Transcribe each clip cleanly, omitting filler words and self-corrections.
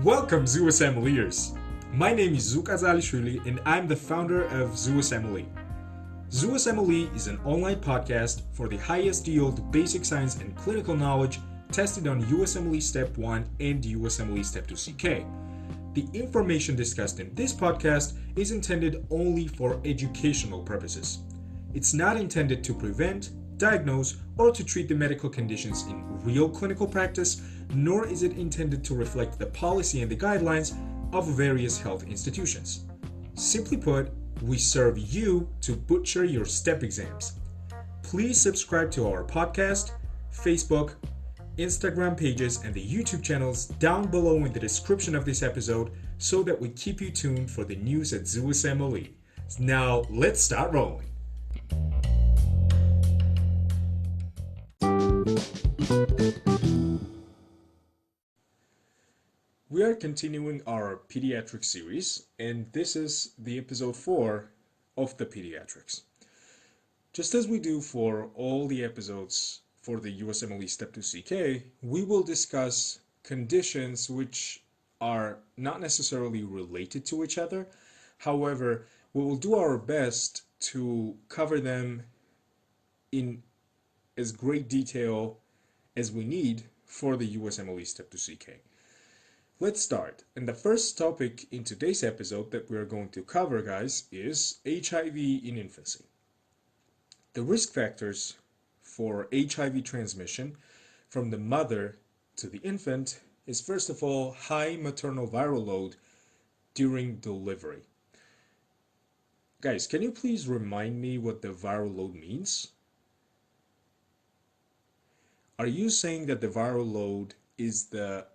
Welcome, Zoo Assembliers! My name is Zouk Azalishvili and I'm the founder of Zoo Assembly. Zoo Assembly is an online podcast for the highest yield basic science and clinical knowledge tested on USMLE Step 1 and USMLE Step 2 CK. The information discussed in this podcast is intended only for educational purposes. It's not intended to prevent, diagnose, or to treat the medical conditions in real clinical practice, nor is it intended to reflect the policy and the guidelines of various health institutions. Simply put, we serve you to butcher your step exams. Please subscribe to our podcast, Facebook, Instagram pages, and the YouTube channels down below in the description of this episode so that we keep you tuned for the news at Zoo Assembly. Now, let's start rolling. We are continuing our Pediatrics series, and this is the episode 4 of the Pediatrics. Just as we do for all the episodes for the USMLE Step 2 CK, we will discuss conditions which are not necessarily related to each other. However, we will do our best to cover them in as great detail as we need for the USMLE Step 2 CK. Let's start. And the first topic in today's episode that we're going to cover, guys, is HIV in infancy. The risk factors for HIV transmission from the mother to the infant is, first of all, high maternal viral load during delivery. Guys, can you please remind me what the viral load means? Are you saying that the viral load is the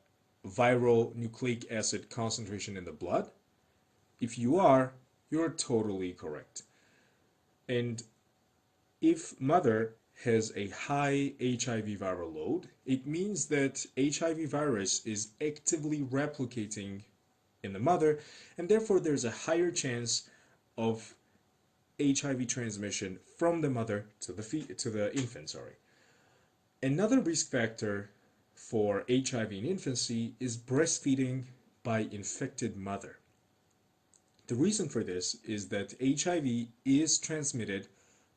viral nucleic acid concentration in the blood? If you are, you're totally correct. And if mother has a high HIV viral load, it means that HIV virus is actively replicating in the mother, and therefore there's a higher chance of HIV transmission from the mother to the infant. Another risk factor for HIV in infancy is breastfeeding by infected mother. The reason for this is that HIV is transmitted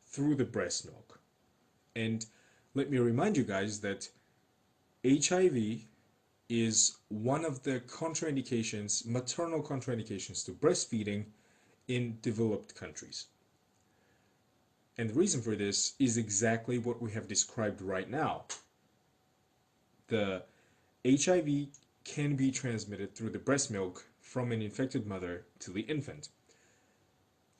through the breast milk. And let me remind you guys that HIV is one of the contraindications, maternal contraindications to breastfeeding in developed countries. And the reason for this is exactly what we have described right now. The HIV can be transmitted through the breast milk from an infected mother to the infant.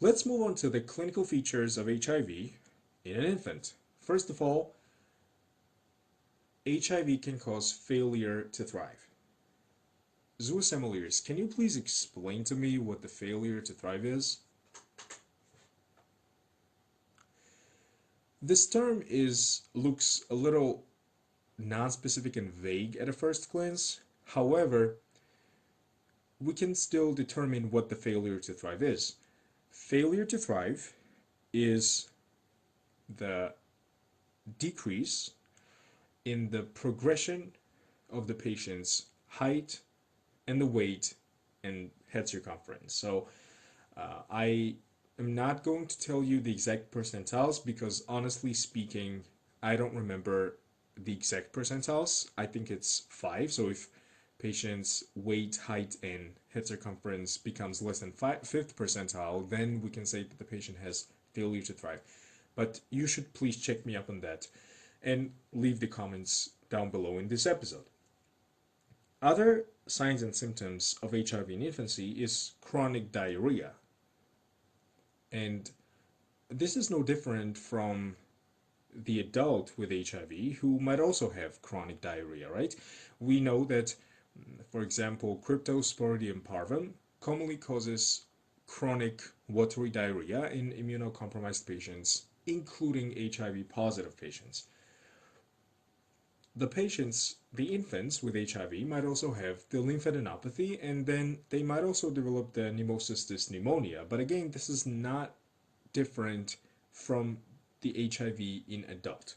Let's move on to the clinical features of HIV in an infant. First of all, HIV can cause failure to thrive. Zoo Assembliers, can you please explain to me what the failure to thrive is? This term looks a little non-specific and vague at a first glance. However, we can still determine what the failure to thrive is. Failure to thrive is the decrease in the progression of the patient's height and the weight and head circumference. So I am not going to tell you the exact percentiles because, honestly speaking, I don't remember the exact percentiles. I think it's 5. So if patient's weight, height, and head circumference becomes less than 5th percentile, then we can say that the patient has failure to thrive. But you should please check me up on that and leave the comments down below in this episode. Other signs and symptoms of HIV in infancy is chronic diarrhea. And this is no different from the adult with HIV who might also have chronic diarrhea, right? We know that, for example, Cryptosporidium parvum commonly causes chronic watery diarrhea in immunocompromised patients, including HIV positive patients. The infants with HIV might also have the lymphadenopathy, and then they might also develop the pneumocystis pneumonia. But again, this is not different from the HIV in adult.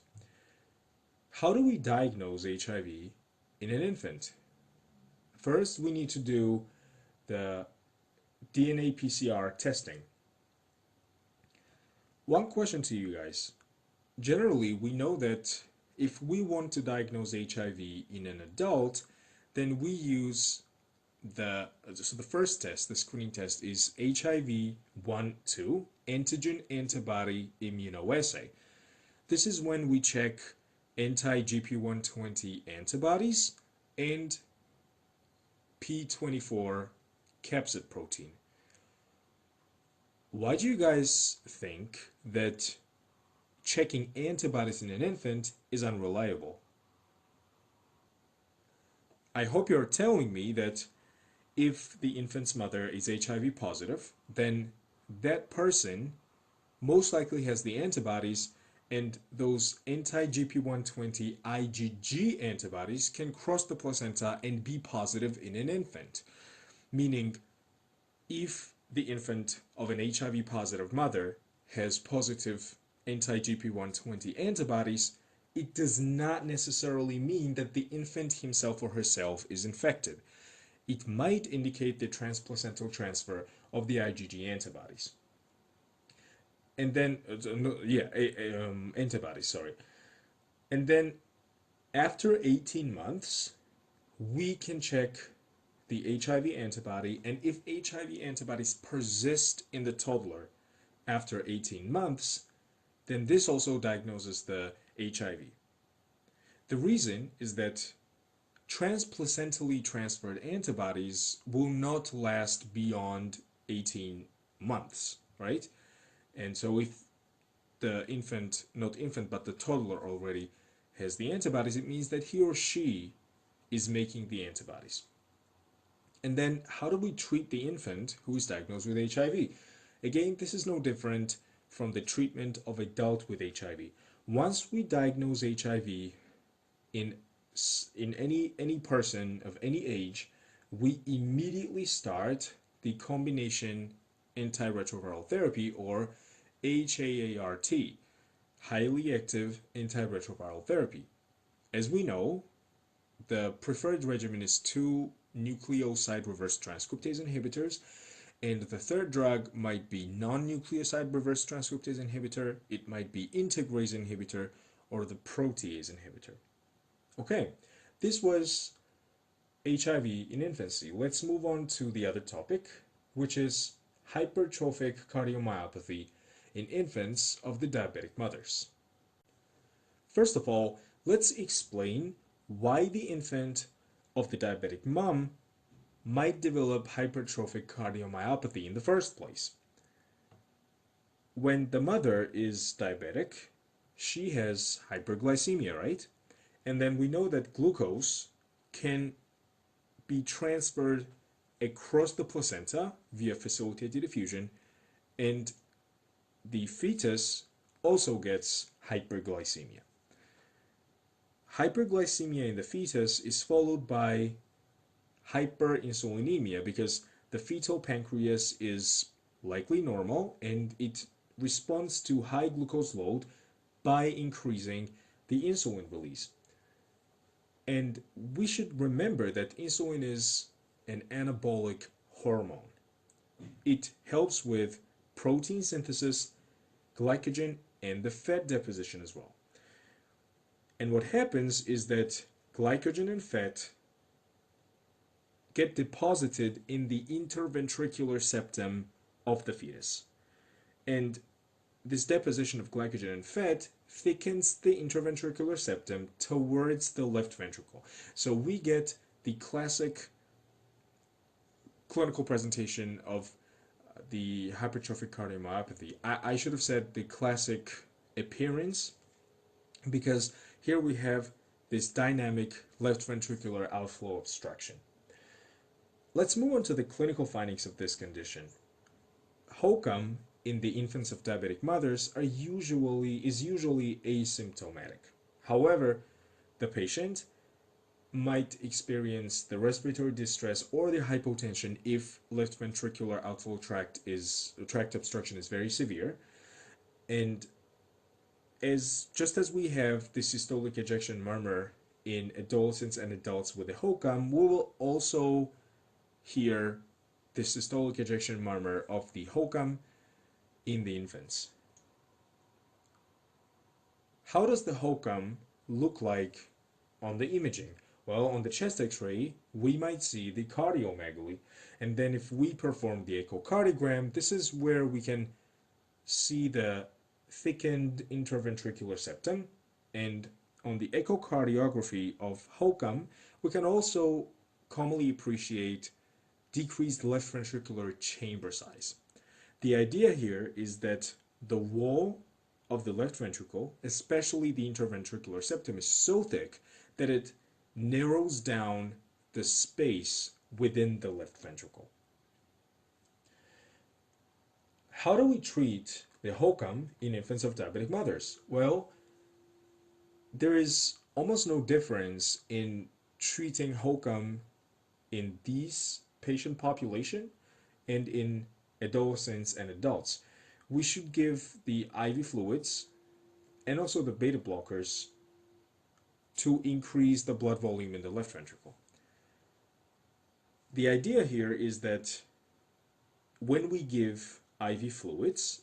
How do we diagnose HIV in an infant? First, we need to do the DNA PCR testing. One question to you guys. Generally, we know that if we want to diagnose HIV in an adult, then we use the first test, the screening test, is HIV 1-2 antigen antibody immunoassay. This is when we check anti-GP120 antibodies and P24 capsid protein. Why do you guys think that checking antibodies in an infant is unreliable? I hope you're telling me that if the infant's mother is HIV positive, then that person most likely has the antibodies, and those anti-GP120 IgG antibodies can cross the placenta and be positive in an infant. Meaning, if the infant of an HIV positive mother has positive anti-GP120 antibodies, it does not necessarily mean that the infant himself or herself is infected. It might indicate the transplacental transfer of the IgG antibodies. And then, antibodies, sorry. And then after 18 months, we can check the HIV antibody, and if HIV antibodies persist in the toddler after 18 months, then this also diagnoses the HIV. The reason is that transplacentally transferred antibodies will not last beyond 18 months, right? And so if the infant, not infant, but the toddler already has the antibodies, it means that he or she is making the antibodies. And then how do we treat the infant who is diagnosed with HIV? Again, this is no different from the treatment of adult with HIV. Once we diagnose HIV in any person of any age, we immediately start the combination antiretroviral therapy, or HAART, highly active antiretroviral therapy. As we know, the preferred regimen is 2 nucleoside reverse transcriptase inhibitors, and the third drug might be non-nucleoside reverse transcriptase inhibitor, it might be integrase inhibitor, or the protease inhibitor. Okay, this was HIV in infancy. Let's move on to the other topic, which is hypertrophic cardiomyopathy in infants of the diabetic mothers. First of all, let's explain why the infant of the diabetic mom might develop hypertrophic cardiomyopathy in the first place. When the mother is diabetic, she has hyperglycemia, right? And then we know that glucose can be transferred across the placenta via facilitated diffusion, and the fetus also gets hyperglycemia. Hyperglycemia in the fetus is followed by hyperinsulinemia because the fetal pancreas is likely normal and it responds to high glucose load by increasing the insulin release. And we should remember that insulin is an anabolic hormone. It helps with protein synthesis, glycogen, and the fat deposition as well. And what happens is that glycogen and fat get deposited in the interventricular septum of the fetus. And this deposition of glycogen and fat thickens the interventricular septum towards the left ventricle. So we get the classic clinical presentation of the hypertrophic cardiomyopathy. I should have said the classic appearance, because here we have this dynamic left ventricular outflow obstruction. Let's move on to the clinical findings of this condition. HOCM in the infants of diabetic mothers is usually asymptomatic. However, the patient might experience the respiratory distress or the hypotension if left ventricular outflow tract obstruction is very severe. And just as we have the systolic ejection murmur in adolescents and adults with the HOCM, we will also hear the systolic ejection murmur of the HOCM in the infants. How does the HOCM look like on the imaging? Well, on the chest x-ray, we might see the cardiomegaly. And then if we perform the echocardiogram, this is where we can see the thickened interventricular septum. And on the echocardiography of HOCM, we can also commonly appreciate decreased left ventricular chamber size. The idea here is that the wall of the left ventricle, especially the interventricular septum, is so thick that it narrows down the space within the left ventricle. How do we treat the HOCM in infants of diabetic mothers? Well, there is almost no difference in treating HOCM in these patient population and in adolescents and adults. We should give the IV fluids and also the beta blockers to increase the blood volume in the left ventricle. The idea here is that when we give IV fluids,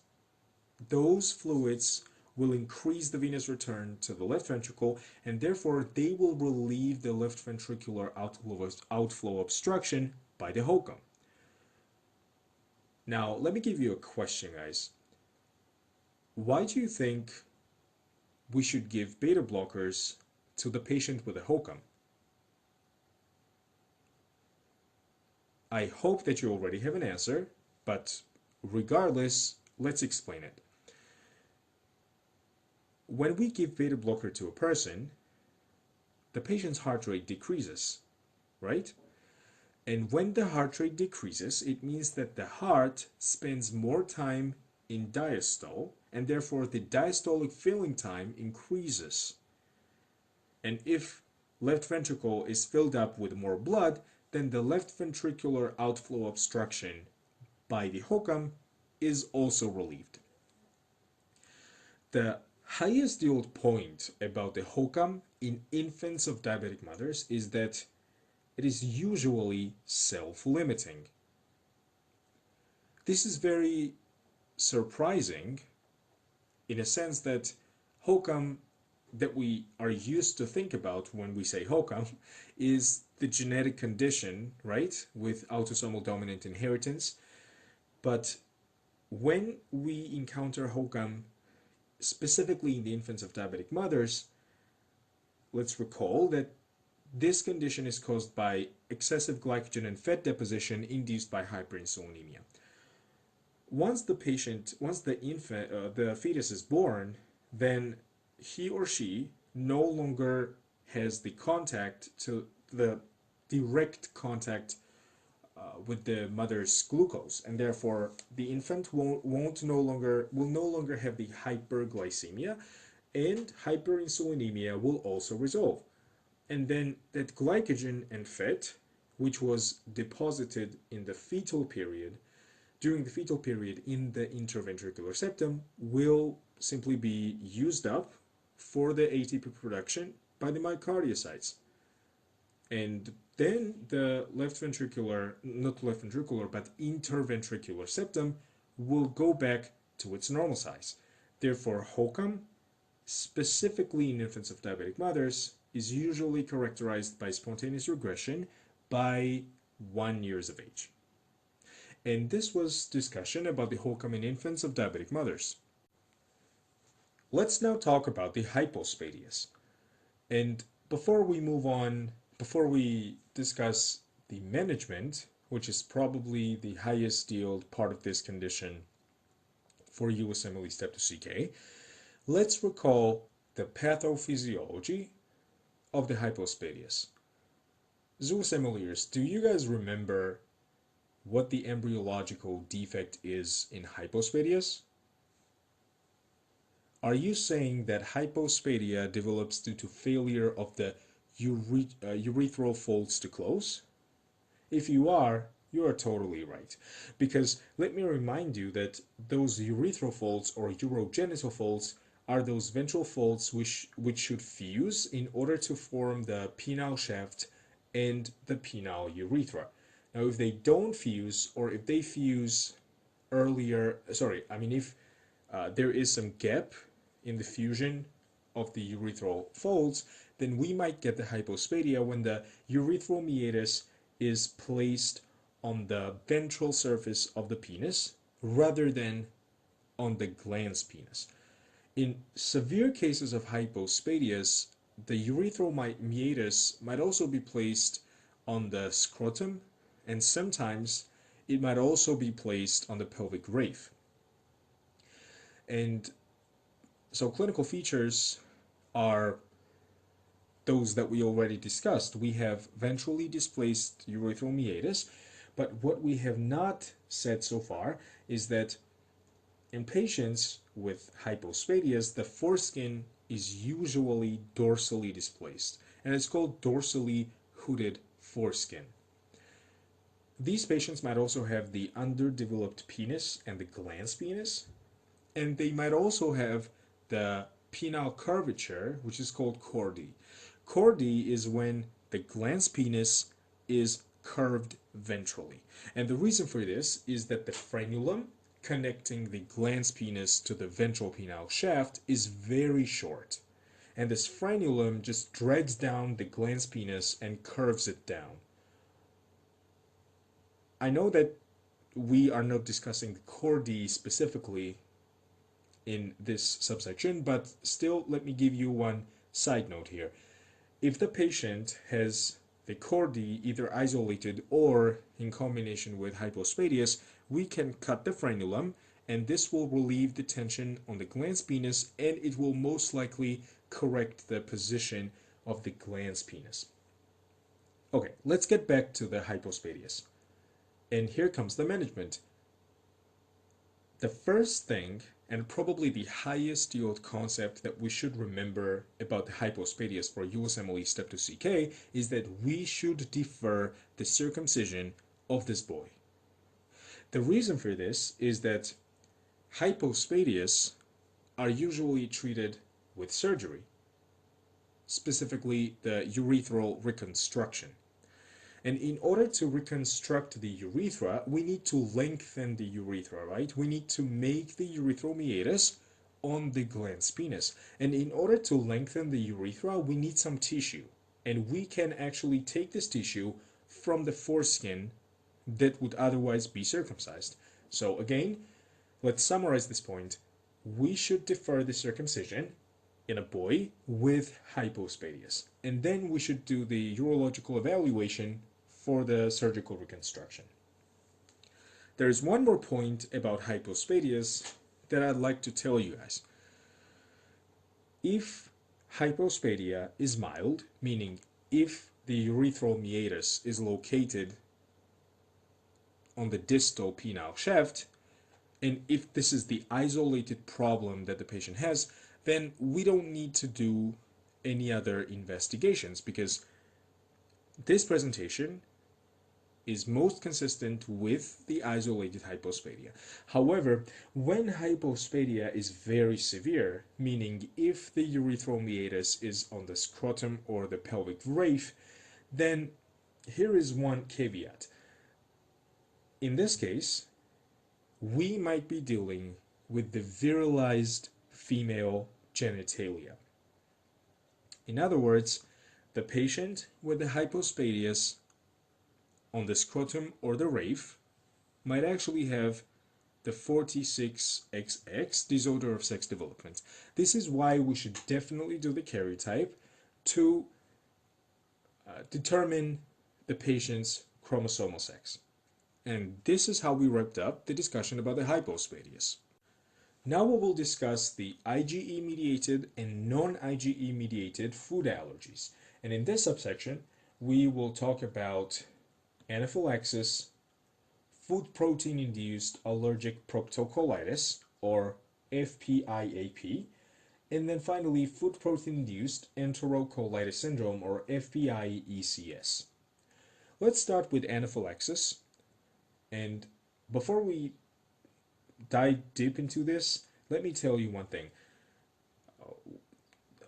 those fluids will increase the venous return to the left ventricle, and therefore they will relieve the left ventricular outflow obstruction by the HOCM. Now, let me give you a question, guys. Why do you think we should give beta blockers to the patient with a HOCM? I hope that you already have an answer, but regardless, let's explain it. When we give beta blocker to a person, the patient's heart rate decreases, right? And when the heart rate decreases, it means that the heart spends more time in diastole, and therefore the diastolic filling time increases. And if left ventricle is filled up with more blood, then the left ventricular outflow obstruction by the HOCM is also relieved. The highest yield point about the HOCM in infants of diabetic mothers is that it is usually self-limiting. This is very surprising in a sense that HOCM that we are used to think about when we say HOCM is the genetic condition, right, with autosomal dominant inheritance. But when we encounter HOCM, specifically in the infants of diabetic mothers, let's recall that this condition is caused by excessive glycogen and fat deposition induced by hyperinsulinemia. Once the fetus is born, then he or she no longer has the direct contact with the mother's glucose, and therefore the infant will no longer have the hyperglycemia, and hyperinsulinemia will also resolve. And then that glycogen and fat, which was deposited in the fetal period, during the fetal period in the interventricular septum, will simply be used up for the ATP production by the myocardiacytes. And then the interventricular septum will go back to its normal size. Therefore, HOCM, specifically in infants of diabetic mothers, is usually characterized by spontaneous regression by 1 year of age. And this was discussion about the HOCM in infants of diabetic mothers. Let's now talk about the hypospadias. And before we discuss the management, which is probably the highest yield part of this condition for USMLE Step 2 CK, let's recall the pathophysiology of the hypospadias. ZooSMLers, do you guys remember what the embryological defect is in hypospadias? Are you saying that hypospadia develops due to failure of the urethral folds to close? If you are totally right. Because let me remind you that those urethral folds or urogenital folds are those ventral folds which should fuse in order to form the penile shaft and the penile urethra. Now, if they don't fuse, or if they fuse earlier, sorry, I mean, if there is some gap in the fusion of the urethral folds, then we might get the hypospadia when the urethral meatus is placed on the ventral surface of the penis rather than on the glans penis. In severe cases of hypospadias, the urethral meatus might also be placed on the scrotum, and sometimes it might also be placed on the pelvic roof. And so clinical features are those that we already discussed. We have ventrally displaced urethral meatus, but what we have not said so far is that in patients with hypospadias, the foreskin is usually dorsally displaced, and it's called dorsally hooded foreskin. These patients might also have the underdeveloped penis and the glans penis, and they might also have the penile curvature, which is called chordee. Chordee is when the glans penis is curved ventrally. And the reason for this is that the frenulum connecting the glans penis to the ventral penile shaft is very short. And this frenulum just drags down the glans penis and curves it down. I know that we are not discussing the chordee specifically in this subsection, but still let me give you one side note here. If the patient has the chordee either isolated or in combination with hypospadias, we can cut the frenulum, and this will relieve the tension on the glans penis, and it will most likely correct the position of the glans penis. Okay, let's get back to the hypospadias. And here comes the management. The first thing, and probably the highest yield concept that we should remember about the hypospadias for USMLE Step 2 CK is that we should defer the circumcision of this boy. The reason for this is that hypospadias are usually treated with surgery, specifically the urethral reconstruction. And in order to reconstruct the urethra, we need to lengthen the urethra, right? We need to make the urethral meatus on the glans penis. And in order to lengthen the urethra, we need some tissue. And we can actually take this tissue from the foreskin that would otherwise be circumcised. So again, let's summarize this point. We should defer the circumcision in a boy with hypospadias. And then we should do the urological evaluation for the surgical reconstruction. There is one more point about hypospadias that I'd like to tell you guys. If hypospadia is mild, meaning if the urethral meatus is located on the distal penile shaft, and if this is the isolated problem that the patient has, then we don't need to do any other investigations, because this presentation is most consistent with the isolated hypospadia. However, when hypospadia is very severe, meaning if the urethral meatus is on the scrotum or the pelvic roof, then here is one caveat. In this case, we might be dealing with the virilized female genitalia. In other words, the patient with the hypospadias on the scrotum or the roof might actually have the 46XX disorder of sex development. This is why we should definitely do the karyotype to determine the patient's chromosomal sex. And this is how we wrapped up the discussion about the hypospadias. Now we will discuss the IgE-mediated and non-IgE-mediated food allergies. And in this subsection, we will talk about anaphylaxis, food protein-induced allergic proctocolitis, or FPIAP, and then finally food protein-induced enterocolitis syndrome, or FPIECS. Let's start with anaphylaxis, and before we dive deep into this, let me tell you one thing.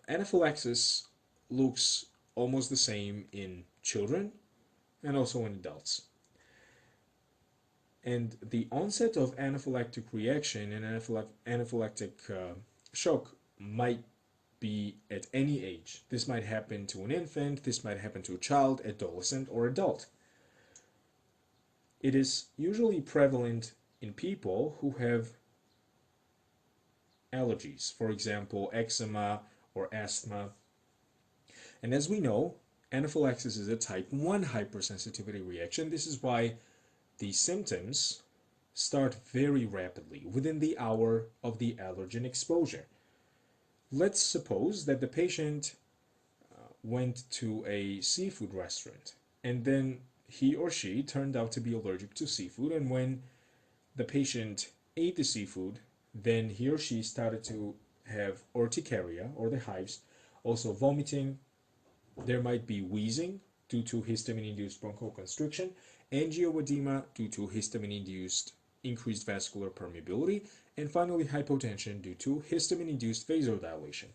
Anaphylaxis looks almost the same in children and also in adults. And the onset of anaphylactic reaction and anaphylactic shock might be at any age. This might happen to an infant, this might happen to a child, adolescent, or adult. It is usually prevalent in people who have allergies, for example, eczema or asthma. And as we know, anaphylaxis is a type 1 hypersensitivity reaction. This is why the symptoms start very rapidly within the hour of the allergen exposure. Let's suppose that the patient went to a seafood restaurant and then he or she turned out to be allergic to seafood, and when the patient ate the seafood, then he or she started to have urticaria or the hives, also vomiting. There might be wheezing due to histamine-induced bronchoconstriction, angioedema due to histamine-induced increased vascular permeability, and finally hypotension due to histamine-induced vasodilation.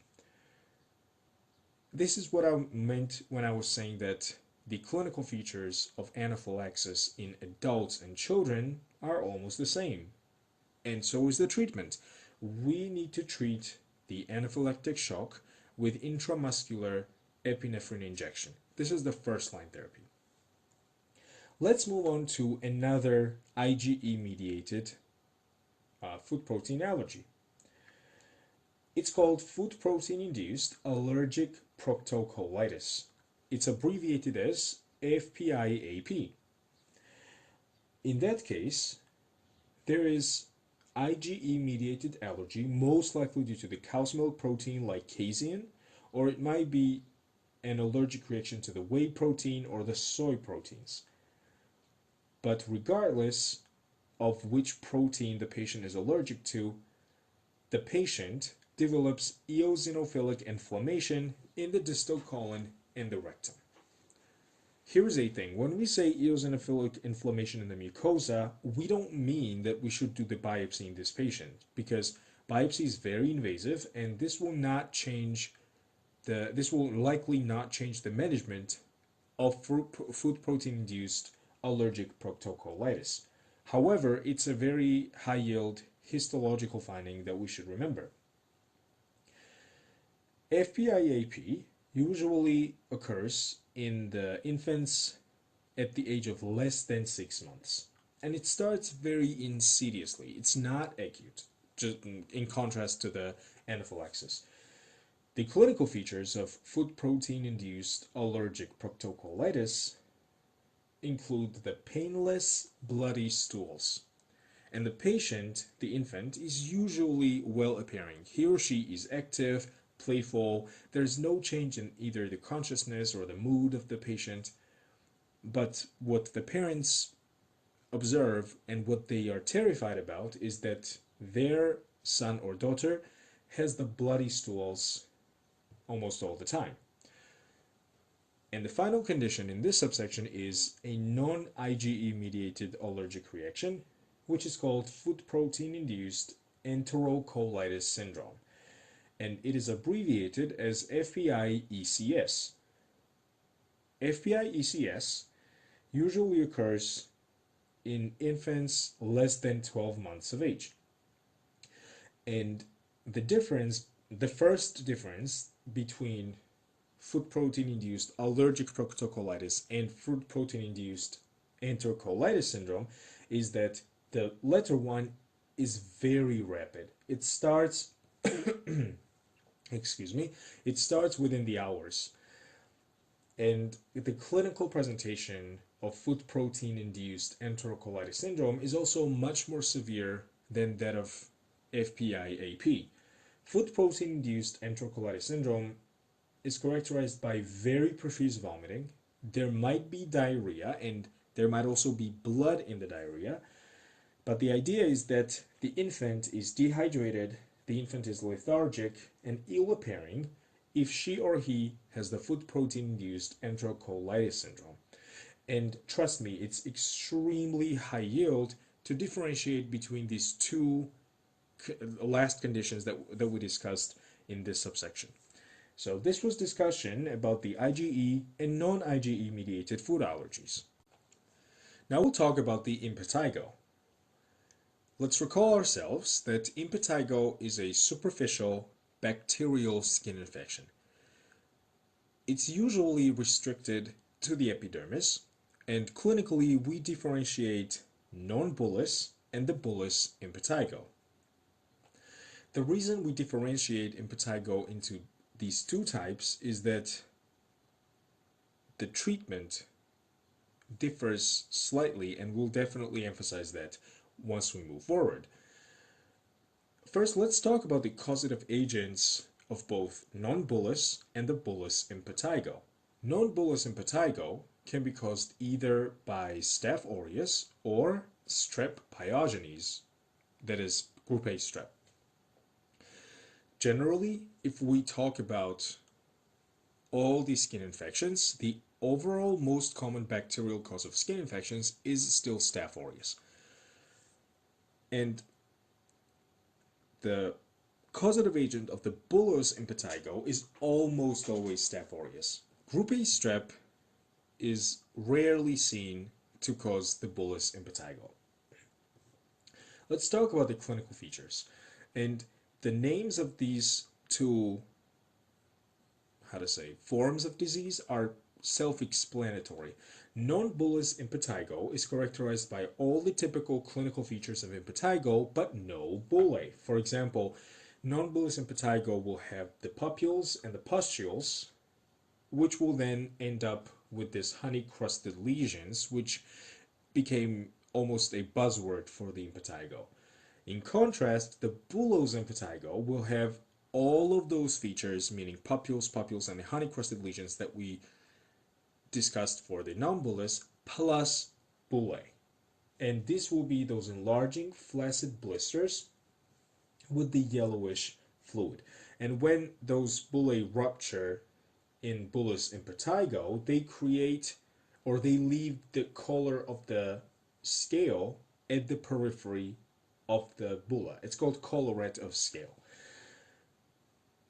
This is what I meant when I was saying that the clinical features of anaphylaxis in adults and children are almost the same. And so is the treatment. We need to treat the anaphylactic shock with intramuscular epinephrine injection. This is the first line therapy. Let's move on to another IgE-mediated food protein allergy. It's called food protein-induced allergic proctocolitis. It's abbreviated as FPIAP. In that case, there is IgE-mediated allergy, most likely due to the cow's milk protein like casein, or it might be an allergic reaction to the whey protein or the soy proteins. But regardless of which protein the patient is allergic to, the patient develops eosinophilic inflammation in the distal colon and the rectum. Here's a thing, when we say eosinophilic inflammation in the mucosa, we don't mean that we should do the biopsy in this patient, because biopsy is very invasive and this will likely not change the management of food protein-induced allergic proctocolitis. However, it's a very high-yield histological finding that we should remember. FPIAP usually occurs in the infants at the age of less than 6 months, and it starts very insidiously. It's not acute, just in contrast to the anaphylaxis. The clinical features of food protein-induced allergic proctocolitis include the painless bloody stools, and the patient, the infant, is usually well appearing. He or she is active, playful. There's no change in either the consciousness or the mood of the patient, but what the parents observe and what they are terrified about is that their son or daughter has the bloody stools almost all the time. And the final condition in this subsection is a non-IgE mediated allergic reaction, which is called food protein-induced enterocolitis syndrome, and it is abbreviated as FPI-ECS. FPI-ECS usually occurs in infants less than 12 months of age. And the first difference between food protein-induced allergic proctocolitis and food protein-induced enterocolitis syndrome is that the latter one is very rapid. It starts it starts within the hours. And the clinical presentation of food protein-induced enterocolitis syndrome is also much more severe than that of FPIAP. Food protein-induced enterocolitis syndrome is characterized by very profuse vomiting. There might be diarrhea, and there might also be blood in the diarrhea. But the idea is that the infant is dehydrated, the infant is lethargic and ill-appearing if she or he has the food protein-induced enterocolitis syndrome. And trust me, it's extremely high yield to differentiate between these two last conditions that we discussed in this subsection. So this was discussion about the IgE and non-IgE mediated food allergies. Now we'll talk about the impetigo. Let's recall ourselves that impetigo is a superficial bacterial skin infection. It's usually restricted to the epidermis, and clinically we differentiate non-bullous and the bullous impetigo. The reason we differentiate impetigo into these two types is that the treatment differs slightly, and we'll definitely emphasize that once we move forward. First, let's talk about the causative agents of both non-bullous and the bullous impetigo. Non-bullous impetigo can be caused either by Staph aureus or Strep pyogenes, that is, group A strep. Generally, if we talk about all these skin infections, the overall most common bacterial cause of skin infections is still Staph aureus. And the causative agent of the bullous impetigo is almost always Staph aureus. Group A strep is rarely seen to cause the bullous impetigo. Let's talk about the clinical features. And the names of these two, forms of disease are self-explanatory. Non-bullous impetigo is characterized by all the typical clinical features of impetigo, but no bullae. For example, non-bullous impetigo will have the papules and the pustules, which will then end up with these honey-crusted lesions, which became almost a buzzword for the impetigo. In contrast, the bullous impetigo will have all of those features, meaning papules, and the honey-crusted lesions that we discussed for the non-bullous, plus bullae. And this will be those enlarging flaccid blisters with the yellowish fluid. And when those bullae rupture in bullous impetigo, they create, or they leave the color of the scale at the periphery of the bulla. It's called collarette of scale.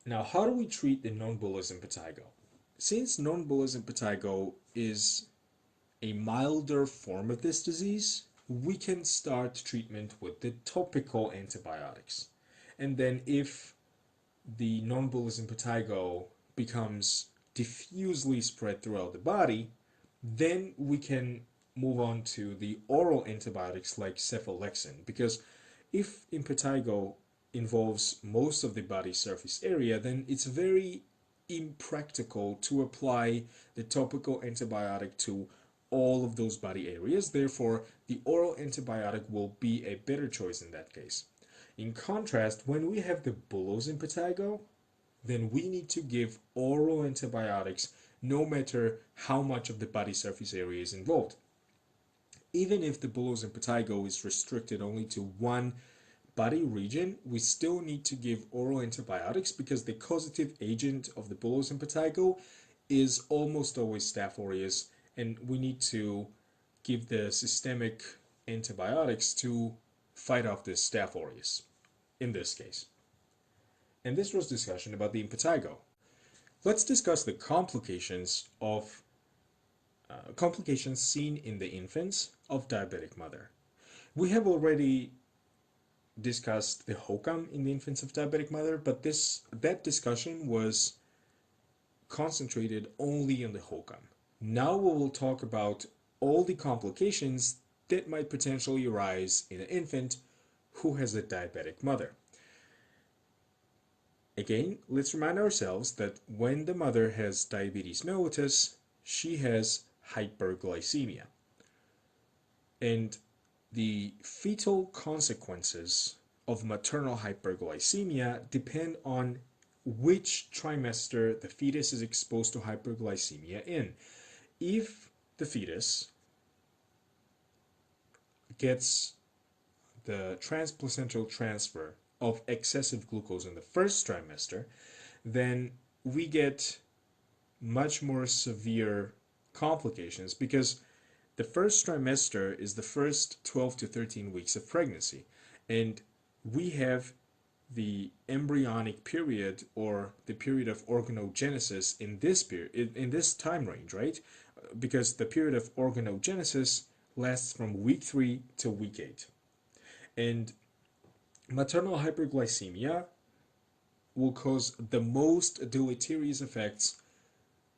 Now, how do we treat the non-bullous impetigo? Since non-bullous impetigo is a milder form of this disease, we can start treatment with the topical antibiotics. And then if the non-bullous impetigo becomes diffusely spread throughout the body, then we can move on to the oral antibiotics like cephalexin, because if impetigo involves most of the body surface area, then it's very impractical to apply the topical antibiotic to all of those body areas. Therefore, the oral antibiotic will be a better choice in that case. In contrast, when we have the bullous impetigo, then we need to give oral antibiotics no matter how much of the body surface area is involved. Even if the bullous impetigo is restricted only to one body region, we still need to give oral antibiotics because the causative agent of the bullous impetigo is almost always Staph aureus, and we need to give the systemic antibiotics to fight off this Staph aureus in this case. And this was discussion about the impetigo. Let's discuss the complications seen in the infants of diabetic mother. We have already discussed the HOCAM in the infants of diabetic mother, but that discussion was concentrated only on the HOCAM. Now we will talk about all the complications that might potentially arise in an infant who has a diabetic mother. Again, let's remind ourselves that when the mother has diabetes mellitus, she has hyperglycemia. And the fetal consequences of maternal hyperglycemia depend on which trimester the fetus is exposed to hyperglycemia in. If the fetus gets the transplacental transfer of excessive glucose in the first trimester, then we get much more severe complications because the first trimester is the first 12 to 13 weeks of pregnancy, and we have the embryonic period or the period of organogenesis in this period, in this time range, right? Because the period of organogenesis lasts from week 3 to week 8. And maternal hyperglycemia will cause the most deleterious effects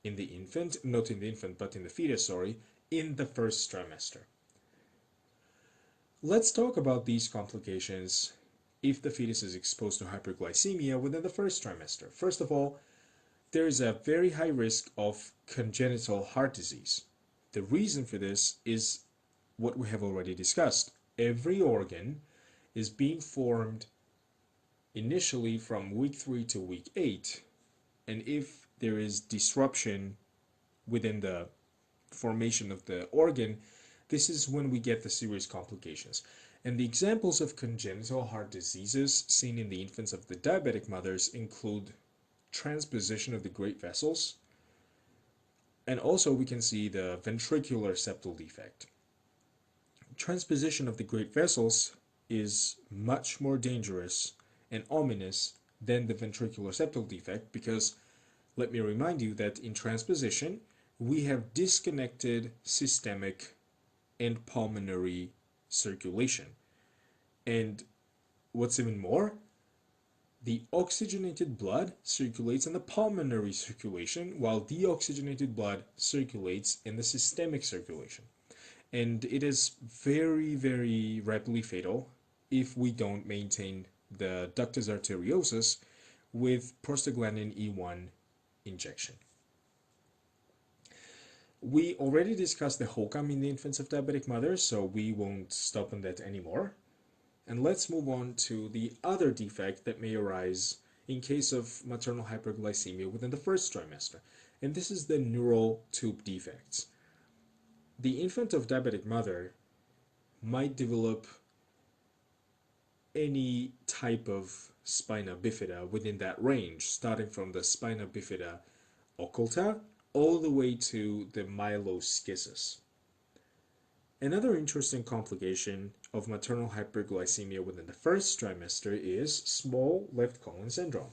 in the infant, not in the infant, but in the fetus, sorry, in the first trimester. Let's talk about these complications if the fetus is exposed to hyperglycemia within the first trimester. First of all, there is a very high risk of congenital heart disease. The reason for this is what we have already discussed. Every organ is being formed initially from week 3 to week 8, and if there is disruption within the formation of the organ, this is when we get the serious complications. And the examples of congenital heart diseases seen in the infants of the diabetic mothers include transposition of the great vessels, and also we can see the ventricular septal defect. Transposition of the great vessels is much more dangerous and ominous than the ventricular septal defect because let me remind you that in transposition we have disconnected systemic and pulmonary circulation. And what's even more, the oxygenated blood circulates in the pulmonary circulation while deoxygenated blood circulates in the systemic circulation. And it is very, very rapidly fatal if we don't maintain the ductus arteriosus with prostaglandin E1 injection. We already discussed the HOCAM in the infants of diabetic mothers, so we won't stop on that anymore. And let's move on to the other defect that may arise in case of maternal hyperglycemia within the first trimester, and this is the neural tube defects. The infant of diabetic mother might develop any type of spina bifida within that range, starting from the spina bifida occulta all the way to the myeloschisis. Another interesting complication of maternal hyperglycemia within the first trimester is small left colon syndrome.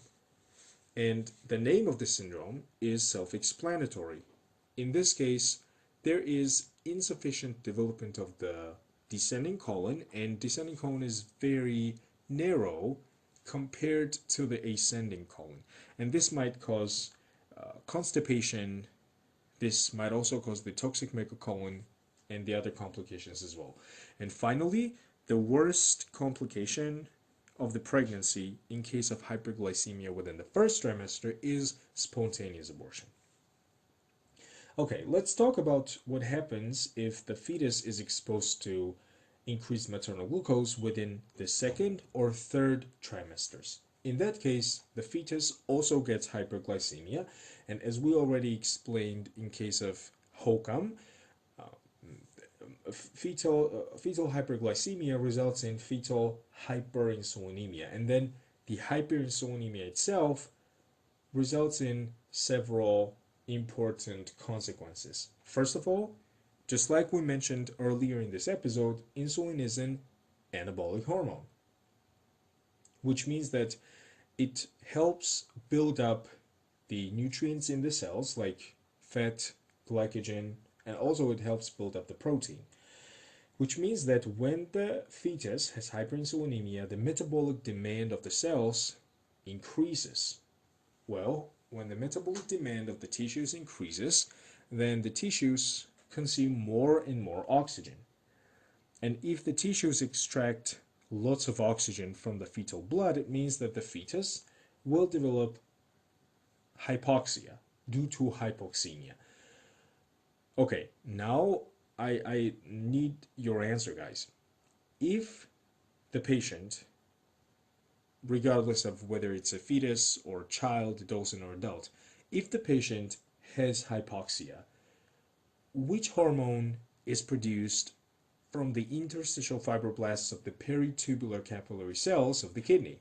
And the name of the syndrome is self-explanatory. In this case, there is insufficient development of the descending colon, and descending colon is very narrow compared to the ascending colon. And this might cause constipation. This might also cause the toxic megacolon and the other complications as well. And finally, the worst complication of the pregnancy in case of hyperglycemia within the first trimester is spontaneous abortion. Okay, let's talk about what happens if the fetus is exposed to increased maternal glucose within the second or third trimesters. In that case, the fetus also gets hyperglycemia, and as we already explained in case of HOCAM, fetal hyperglycemia results in fetal hyperinsulinemia, and then the hyperinsulinemia itself results in several important consequences. First of all, just like we mentioned earlier in this episode, insulin is an anabolic hormone, which means that it helps build up the nutrients in the cells like fat, glycogen, and also it helps build up the protein, which means that when the fetus has hyperinsulinemia, the metabolic demand of the cells increases. Well, when the metabolic demand of the tissues increases, then the tissues consume more and more oxygen. And if the tissues extract lots of oxygen from the fetal blood, it means that the fetus will develop hypoxia due to hypoxemia. Okay, now I need your answer, guys. If the patient, regardless of whether it's a fetus or child, adolescent or adult, if the patient has hypoxia, which hormone is produced from the interstitial fibroblasts of the peritubular capillary cells of the kidney?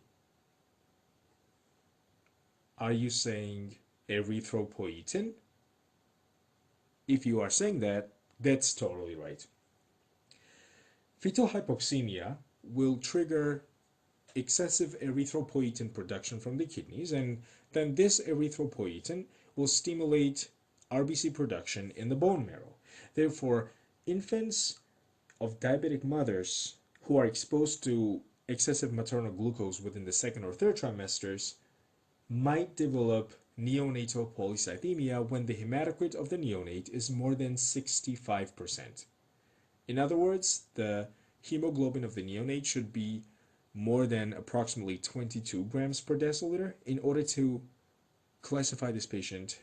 Are you saying erythropoietin? If you are saying that, that's totally right. Fetal hypoxemia will trigger excessive erythropoietin production from the kidneys, and then this erythropoietin will stimulate RBC production in the bone marrow. Therefore, infants of diabetic mothers who are exposed to excessive maternal glucose within the second or third trimesters might develop neonatal polycythemia when the hematocrit of the neonate is more than 65%. In other words, the hemoglobin of the neonate should be more than approximately 22 grams per deciliter in order to classify this patient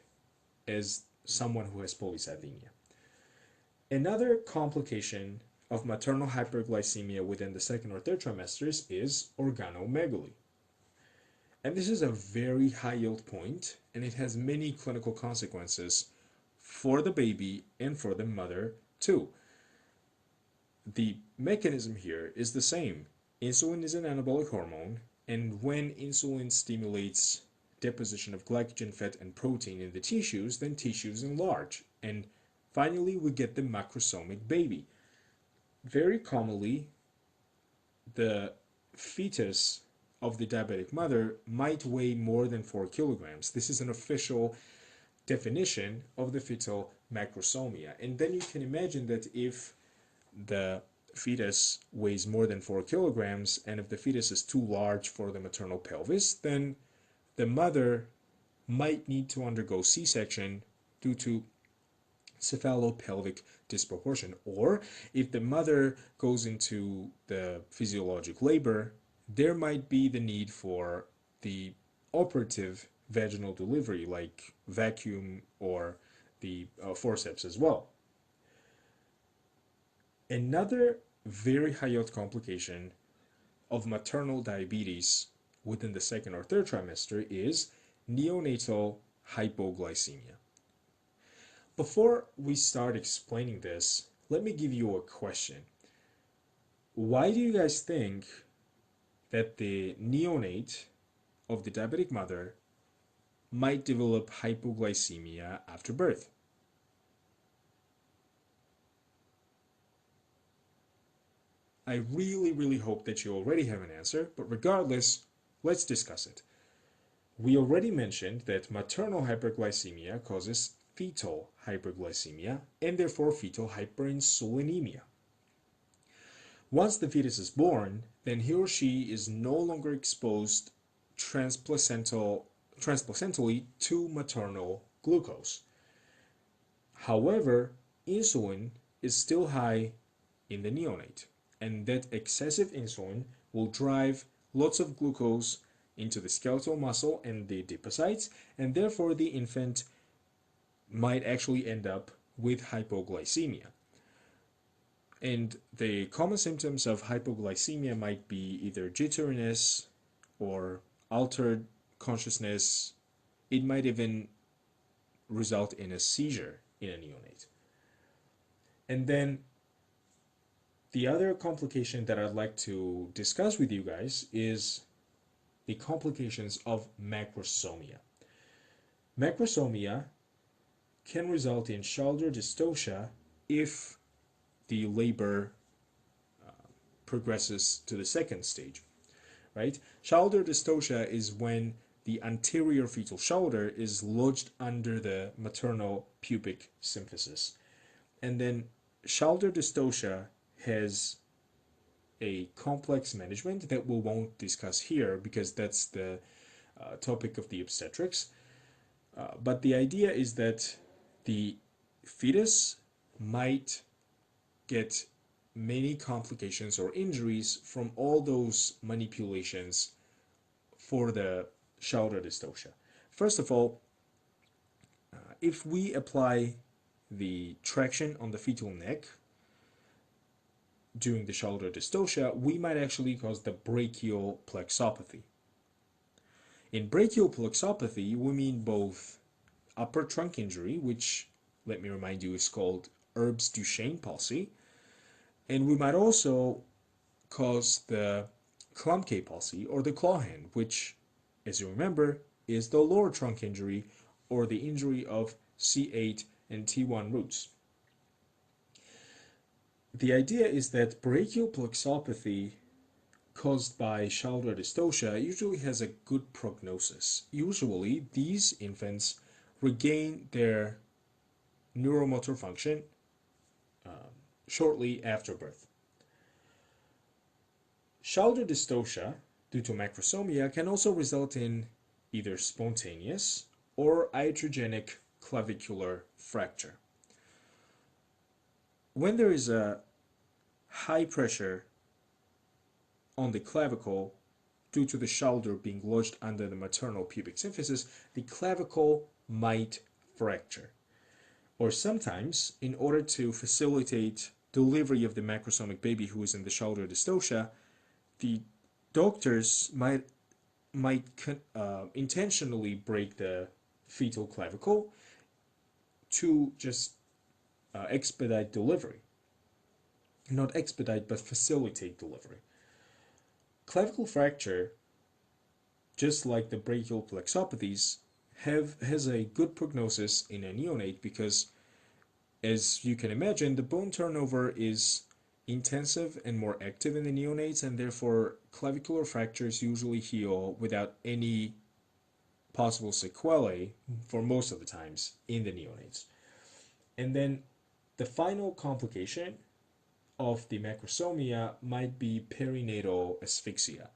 as someone who has polycythemia. Another complication of maternal hyperglycemia within the second or third trimesters is organomegaly. And this is a very high yield point, and it has many clinical consequences for the baby and for the mother too. The mechanism here is the same. Insulin is an anabolic hormone, and when insulin stimulates deposition of glycogen, fat, and protein in the tissues, then tissues enlarge, and finally we get the macrosomic baby. Very commonly, the fetus of the diabetic mother might weigh more than 4 kilograms. This is an official definition of the fetal macrosomia. And then you can imagine that if the fetus weighs more than 4 kilograms and if the fetus is too large for the maternal pelvis, then the mother might need to undergo C-section due to cephalopelvic disproportion. Or if the mother goes into the physiologic labor, there might be the need for the operative vaginal delivery like vacuum or the forceps as well. Another very high yield complication of maternal diabetes within the second or third trimester is neonatal hypoglycemia. Before we start explaining this, let me give you a question. Why do you guys think that the neonate of the diabetic mother might develop hypoglycemia after birth? I really hope that you already have an answer, but regardless, let's discuss it. We already mentioned that maternal hyperglycemia causes fetal hyperglycemia and therefore fetal hyperinsulinemia. Once the fetus is born, then he or she is no longer exposed transplacentally to maternal glucose. However, insulin is still high in the neonate, and that excessive insulin will drive lots of glucose into the skeletal muscle and the adipocytes, and therefore the infant might actually end up with hypoglycemia. And the common symptoms of hypoglycemia might be either jitteriness or altered consciousness. It might even result in a seizure in a neonate. And then the other complication that I'd like to discuss with you guys is the complications of macrosomia. Macrosomia can result in shoulder dystocia if the labor progresses to the second stage, right? Shoulder dystocia is when the anterior fetal shoulder is lodged under the maternal pubic symphysis. And then shoulder dystocia has a complex management that we won't discuss here because that's the topic of the obstetrics. But the idea is that the fetus might get many complications or injuries from all those manipulations for the shoulder dystocia. First of all, if we apply the traction on the fetal neck during the shoulder dystocia, we might actually cause the brachial plexopathy. In brachial plexopathy, we mean both upper trunk injury, which, let me remind you, is called Erb's-Duchenne palsy, and we might also cause the Klumpke palsy or the claw hand, which, as you remember, is the lower trunk injury or the injury of C8 and T1 roots. The idea is that brachial plexopathy caused by shoulder dystocia usually has a good prognosis. Usually, these infants regain their neuromotor function shortly after birth. Shoulder dystocia due to macrosomia can also result in either spontaneous or iatrogenic clavicular fracture. When there is a high pressure on the clavicle due to the shoulder being lodged under the maternal pubic symphysis, the clavicle might fracture. Or sometimes, in order to facilitate delivery of the macrosomic baby who is in the shoulder dystocia, the doctors might intentionally break the fetal clavicle to just expedite delivery. Not expedite, but facilitate delivery. Clavicle fracture, just like the brachial plexopathies, has a good prognosis in a neonate because, as you can imagine, the bone turnover is intensive and more active in the neonates, and therefore clavicular fractures usually heal without any possible sequelae for most of the times in the neonates. And then the final complication of the macrosomia might be perinatal asphyxia.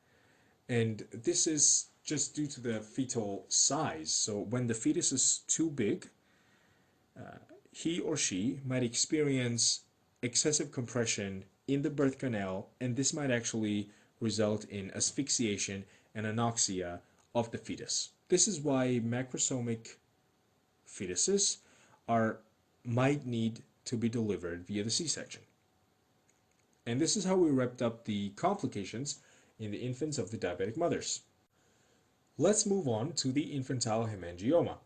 And this is just due to the fetal size. So when the fetus is too big, he or she might experience excessive compression in the birth canal, and this might actually result in asphyxiation and anoxia of the fetus. This is why macrosomic fetuses might need to be delivered via the C-section. And this is how we wrapped up the complications in the infants of the diabetic mothers. Let's move on to the infantile hemangioma.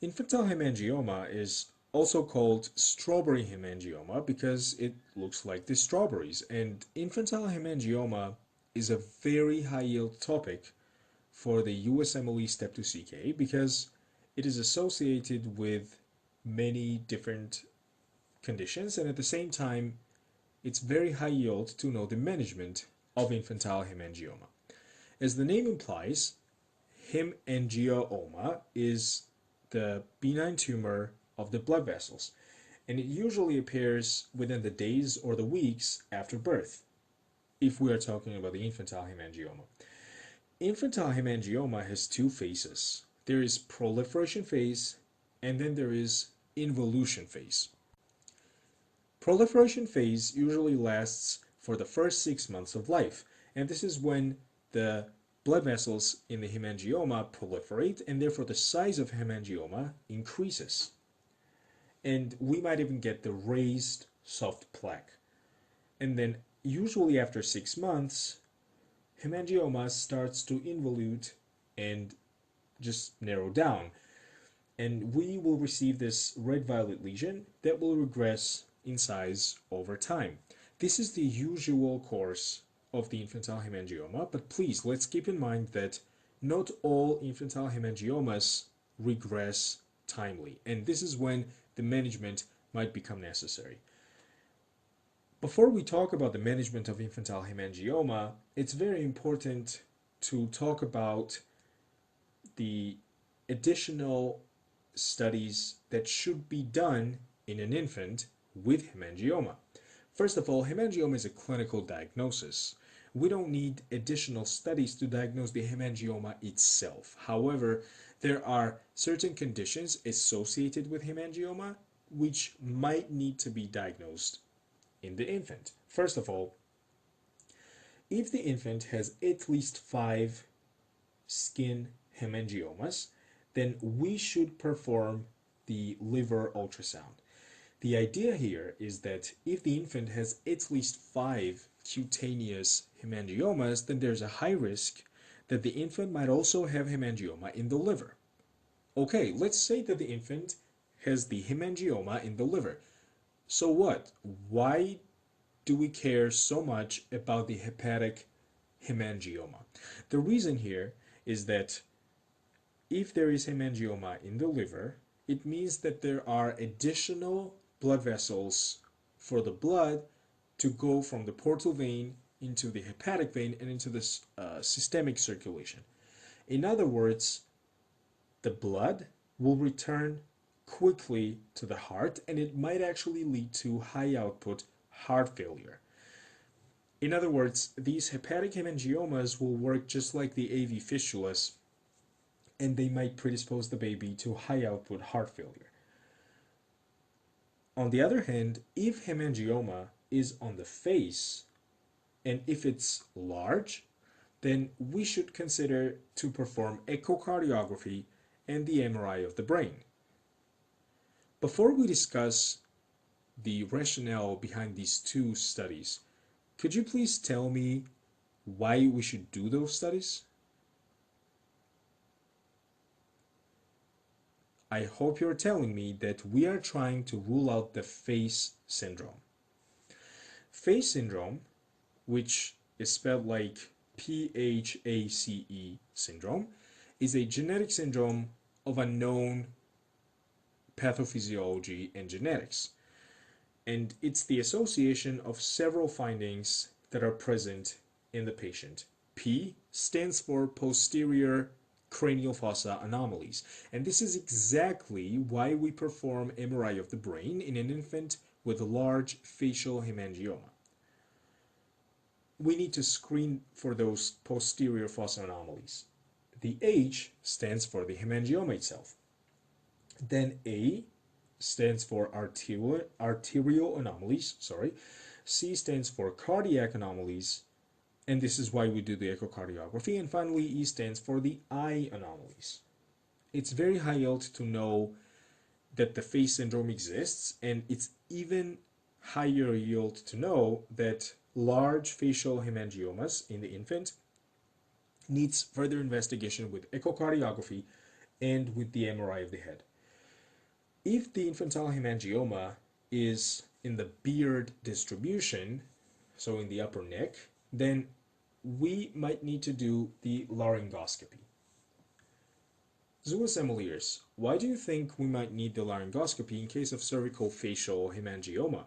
Infantile hemangioma is also called strawberry hemangioma because it looks like the strawberries. And infantile hemangioma is a very high yield topic for the USMLE Step 2 CK because it is associated with many different conditions, and at the same time it's very high yield to know the management of infantile hemangioma. As the name implies, hemangioma is the benign tumor of the blood vessels, and it usually appears within the days or the weeks after birth, if we are talking about the infantile hemangioma. Infantile hemangioma has two phases. There is proliferation phase, and then there is involution phase. Proliferation phase usually lasts for the first 6 months of life, and this is when the blood vessels in the hemangioma proliferate, and therefore the size of hemangioma increases. And we might even get the raised soft plaque. And then usually after 6 months, hemangioma starts to involute and just narrow down. And we will receive this red-violet lesion that will regress in size over time. This is the usual course of the infantile hemangioma, but please, let's keep in mind that not all infantile hemangiomas regress timely, and this is when the management might become necessary. Before we talk about the management of infantile hemangioma, it's very important to talk about the additional studies that should be done in an infant with hemangioma. First of all, hemangioma is a clinical diagnosis. We don't need additional studies to diagnose the hemangioma itself. However, there are certain conditions associated with hemangioma which might need to be diagnosed in the infant. First of all, if the infant has at least 5 skin hemangiomas, then we should perform the liver ultrasound. The idea here is that if the infant has at least 5 cutaneous hemangiomas, then there's a high risk that the infant might also have hemangioma in the liver. Okay, let's say that the infant has the hemangioma in the liver. So what? Why do we care so much about the hepatic hemangioma? The reason here is that if there is hemangioma in the liver, it means that there are additional blood vessels for the blood to go from the portal vein into the hepatic vein and into the systemic circulation. In other words, the blood will return quickly to the heart and it might actually lead to high output heart failure. In other words, these hepatic hemangiomas will work just like the AV fistulas and they might predispose the baby to high output heart failure. On the other hand, if hemangioma is on the face and if it's large, then we should consider to perform echocardiography and the MRI of the brain. Before we discuss the rationale behind these two studies, could you please tell me why we should do those studies? I hope you're telling me that we are trying to rule out the face syndrome. Face syndrome, which is spelled like PHACE syndrome, is a genetic syndrome of unknown pathophysiology and genetics. And it's the association of several findings that are present in the patient. P stands for posterior cranial fossa anomalies. And this is exactly why we perform MRI of the brain in an infant with large facial hemangioma. We need to screen for those posterior fossa anomalies. The H stands for the hemangioma itself. Then A stands for arterial anomalies, C stands for cardiac anomalies, and this is why we do the echocardiography, and finally E stands for the eye anomalies. It's very high yield to know that the face syndrome exists, and it's even higher yield to know that large facial hemangiomas in the infant needs further investigation with echocardiography and with the MRI of the head. If the infantile hemangioma is in the beard distribution, so in the upper neck, then we might need to do the laryngoscopy. Zoas Emeliers, why do you think we might need the laryngoscopy in case of cervical facial hemangioma?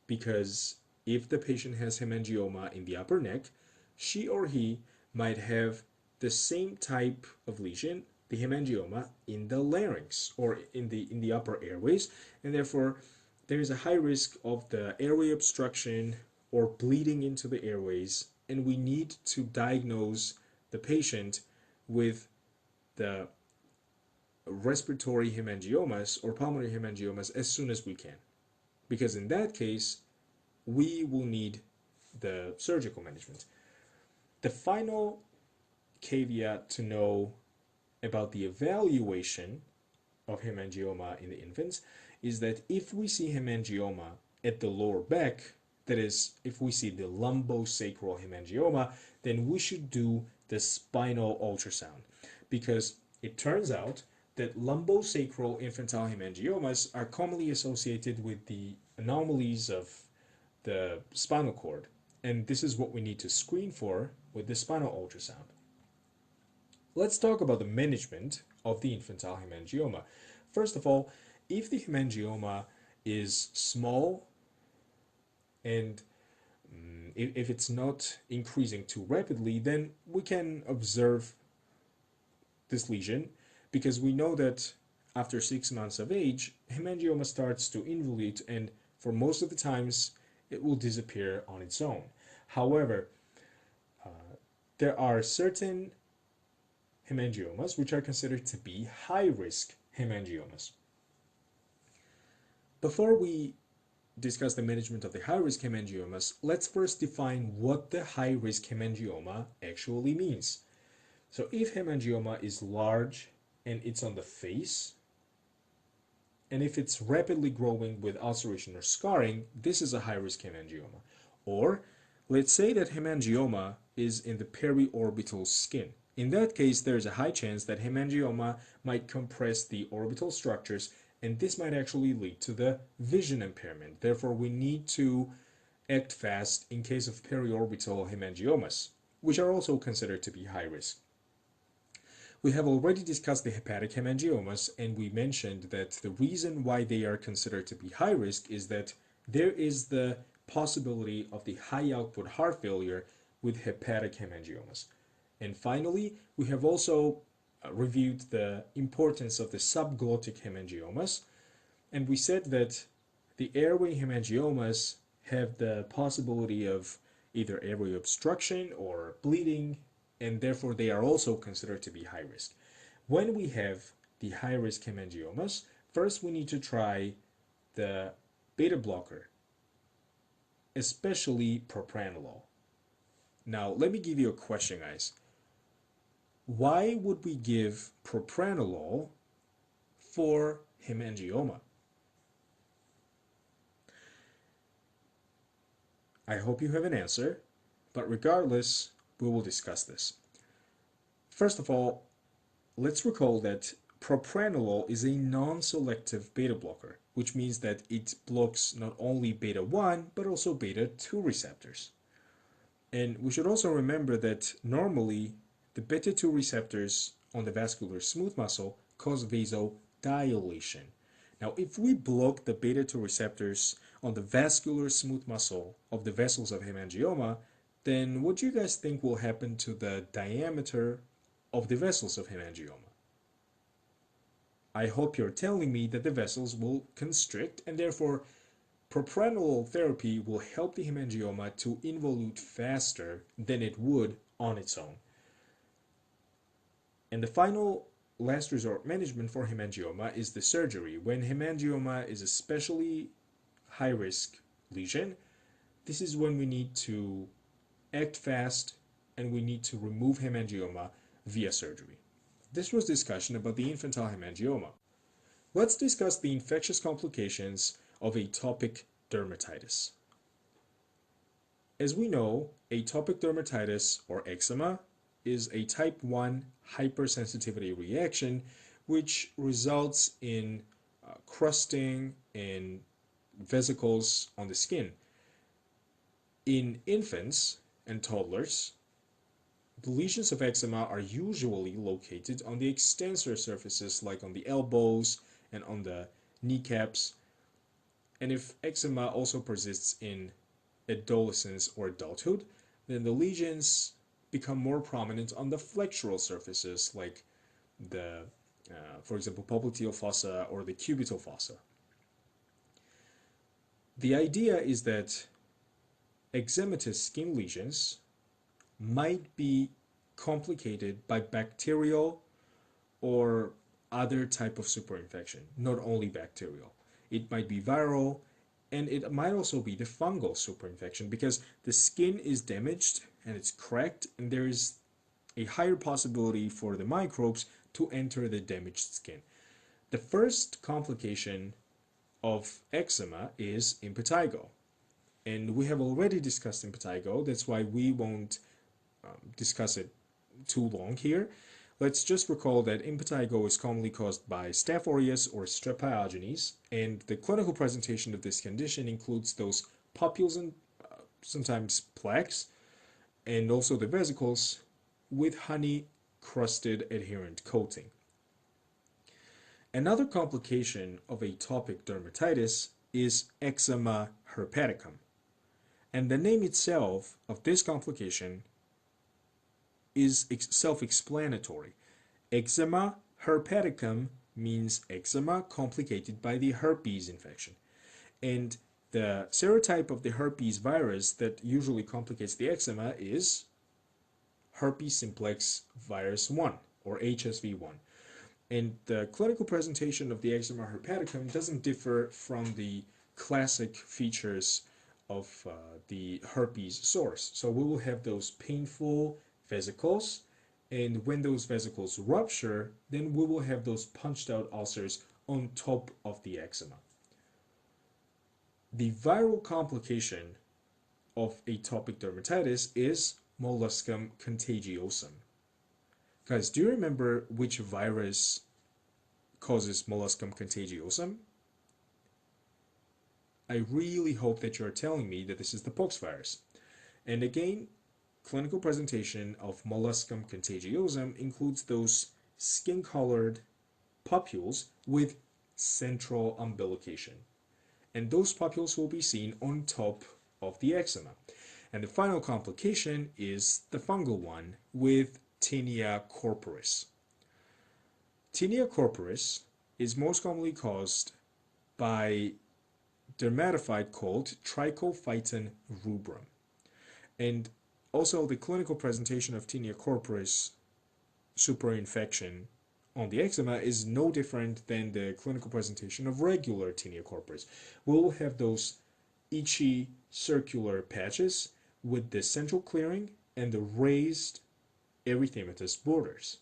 Because if the patient has hemangioma in the upper neck, she or he might have the same type of lesion, the hemangioma, in the larynx or in the upper airways, and therefore there is a high risk of the airway obstruction or bleeding into the airways, and we need to diagnose the patient with the respiratory hemangiomas or pulmonary hemangiomas as soon as we can, because in that case we will need the surgical management. The final caveat to know about the evaluation of hemangioma in the infants is that if we see hemangioma at the lower back, that is, if we see the lumbosacral hemangioma, then we should do the spinal ultrasound, because it turns out that lumbosacral infantile hemangiomas are commonly associated with the anomalies of the spinal cord, and this is what we need to screen for with the spinal ultrasound. Let's talk about the management of the infantile hemangioma. First of all, if the hemangioma is small and if it's not increasing too rapidly, then we can observe this lesion, because we know that after 6 months of age, hemangioma starts to involute, and for most of the times it will disappear on its own. However, there are certain hemangiomas which are considered to be high-risk hemangiomas. Before we discuss the management of the high-risk hemangiomas, let's first define what the high-risk hemangioma actually means. So if hemangioma is large and it's on the face, and if it's rapidly growing with ulceration or scarring, this is a high-risk hemangioma. Or let's say that hemangioma is in the periorbital skin. In that case, there is a high chance that hemangioma might compress the orbital structures, and this might actually lead to the vision impairment. Therefore, we need to act fast in case of periorbital hemangiomas, which are also considered to be high risk. We have already discussed the hepatic hemangiomas, and we mentioned that the reason why they are considered to be high risk is that there is the possibility of the high output heart failure with hepatic hemangiomas. And finally, we have also reviewed the importance of the subglottic hemangiomas, and we said that the airway hemangiomas have the possibility of either airway obstruction or bleeding, and therefore they are also considered to be high risk. When we have the high risk hemangiomas, first we need to try the beta blocker, especially propranolol. Now, let me give you a question, guys. Why would we give propranolol for hemangioma? I hope you have an answer, but regardless, we will discuss this. First of all, let's recall that propranolol is a non-selective beta blocker, which means that it blocks not only beta 1 but also beta 2 receptors. And we should also remember that normally the beta 2 receptors on the vascular smooth muscle cause vasodilation. Now, if we block the beta 2 receptors on the vascular smooth muscle of the vessels of hemangioma, then what do you guys think will happen to the diameter of the vessels of hemangioma? I hope you're telling me that the vessels will constrict, and therefore propranolol therapy will help the hemangioma to involute faster than it would on its own. And the final last resort management for hemangioma is the surgery. When hemangioma is especially high risk lesion, this is when we need to act fast and we need to remove hemangioma via surgery. This was discussion about the infantile hemangioma. Let's discuss the infectious complications of atopic dermatitis. As we know, atopic dermatitis or eczema is a type 1 hypersensitivity reaction which results in crusting and vesicles on the skin. In infants and toddlers, the lesions of eczema are usually located on the extensor surfaces like on the elbows and on the kneecaps. And if eczema also persists in adolescence or adulthood, then the lesions become more prominent on the flexural surfaces like the, for example, popliteal fossa or the cubital fossa. The idea is that eczematous skin lesions might be complicated by bacterial or other type of superinfection, not only bacterial. It might be viral, and it might also be the fungal superinfection because the skin is damaged and it's cracked, and there is a higher possibility for the microbes to enter the damaged skin. The first complication of eczema is impetigo, and we have already discussed impetigo. That's why we won't discuss it too long here. Let's just recall that impetigo is commonly caused by Staph aureus or Strep pyogenes, and the clinical presentation of this condition includes those papules and sometimes plaques, and also the vesicles with honey-crusted adherent coating. Another complication of atopic dermatitis is eczema herpeticum, and the name itself of this complication is self-explanatory. Eczema herpeticum means eczema complicated by the herpes infection. And the serotype of the herpes virus that usually complicates the eczema is herpes simplex virus 1 or HSV1. And the clinical presentation of the eczema herpeticum doesn't differ from the classic features of the herpes source. So we will have those painful vesicles, and when those vesicles rupture, then we will have those punched out ulcers on top of the eczema. The viral complication of atopic dermatitis is molluscum contagiosum. Guys, do you remember which virus causes molluscum contagiosum? I really hope that you're telling me that this is the pox virus. And again, clinical presentation of molluscum contagiosum includes those skin-colored papules with central umbilication. And those papules will be seen on top of the eczema. And the final complication is the fungal one with tinea corporis. Tinea corporis is most commonly caused by dermatophyte called Trichophyton rubrum. And also the clinical presentation of tinea corporis superinfection on the eczema is no different than the clinical presentation of regular tinea corporis. We'll have those itchy circular patches with the central clearing and the raised erythematous borders.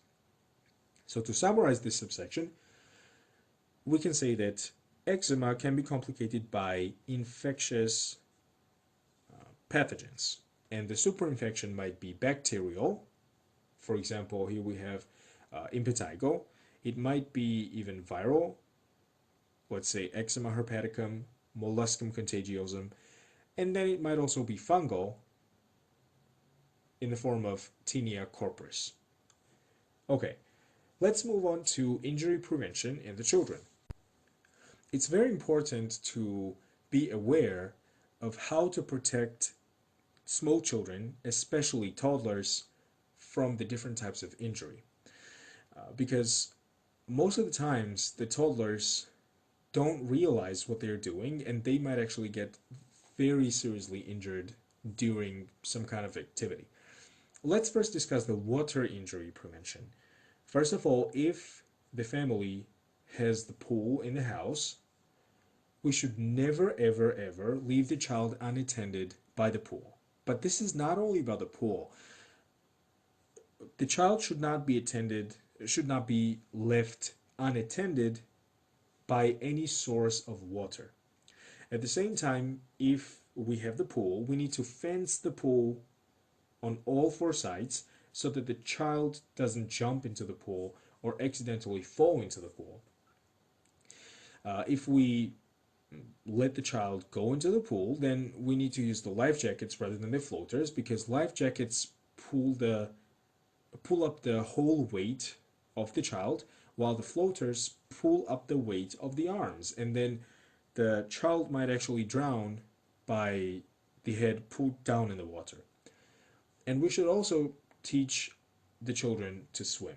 So to summarize this subsection, we can say that eczema can be complicated by infectious pathogens, and the superinfection might be bacterial. For example, here we have impetigo. It might be even viral, let's say eczema herpeticum, molluscum contagiosum, and then it might also be fungal in the form of tinea corporis. Okay, let's move on to injury prevention in the children. It's very important to be aware of how to protect small children, especially toddlers, from the different types of injury. Because most of the times the toddlers don't realize what they're doing and they might actually get very seriously injured during some kind of activity. Let's first discuss the water injury prevention. First of all, if the family has the pool in the house, we should never ever ever leave the child unattended by the pool. But this is not only about the pool. The child should not be left unattended by any source of water. At the same time, if we have the pool, we need to fence the pool on all four sides so that the child doesn't jump into the pool or accidentally fall into the pool. If we let the child go into the pool, then we need to use the life jackets rather than the floaters, because life jackets pull up the whole weight of the child, while the floaters pull up the weight of the arms, and then the child might actually drown by the head pulled down in the water. And we should also teach the children to swim.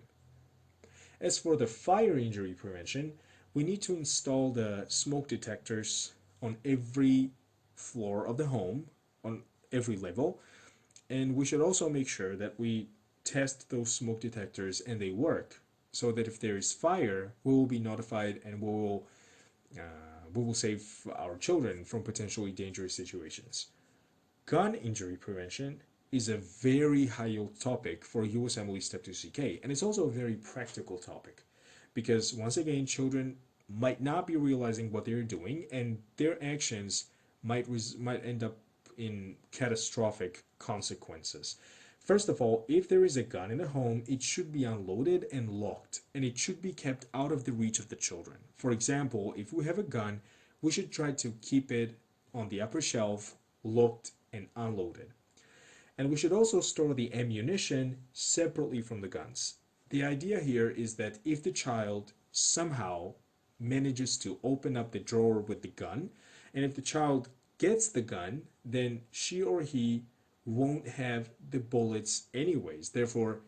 As for the fire injury prevention, we need to install the smoke detectors on every floor of the home, on every level, and we should also make sure that we test those smoke detectors and they work, so that if there is fire, we will be notified and we will save our children from potentially dangerous situations. Gun injury prevention is a very high yield topic for USMLE Step 2 CK, and it's also a very practical topic because once again, children might not be realizing what they're doing, and their actions might end up in catastrophic consequences. First of all, if there is a gun in the home, it should be unloaded and locked, and it should be kept out of the reach of the children. For example, if we have a gun, we should try to keep it on the upper shelf, locked and unloaded. And we should also store the ammunition separately from the guns. The idea here is that if the child somehow manages to open up the drawer with the gun, and if the child gets the gun, then she or he won't have the bullets anyways. Therefore,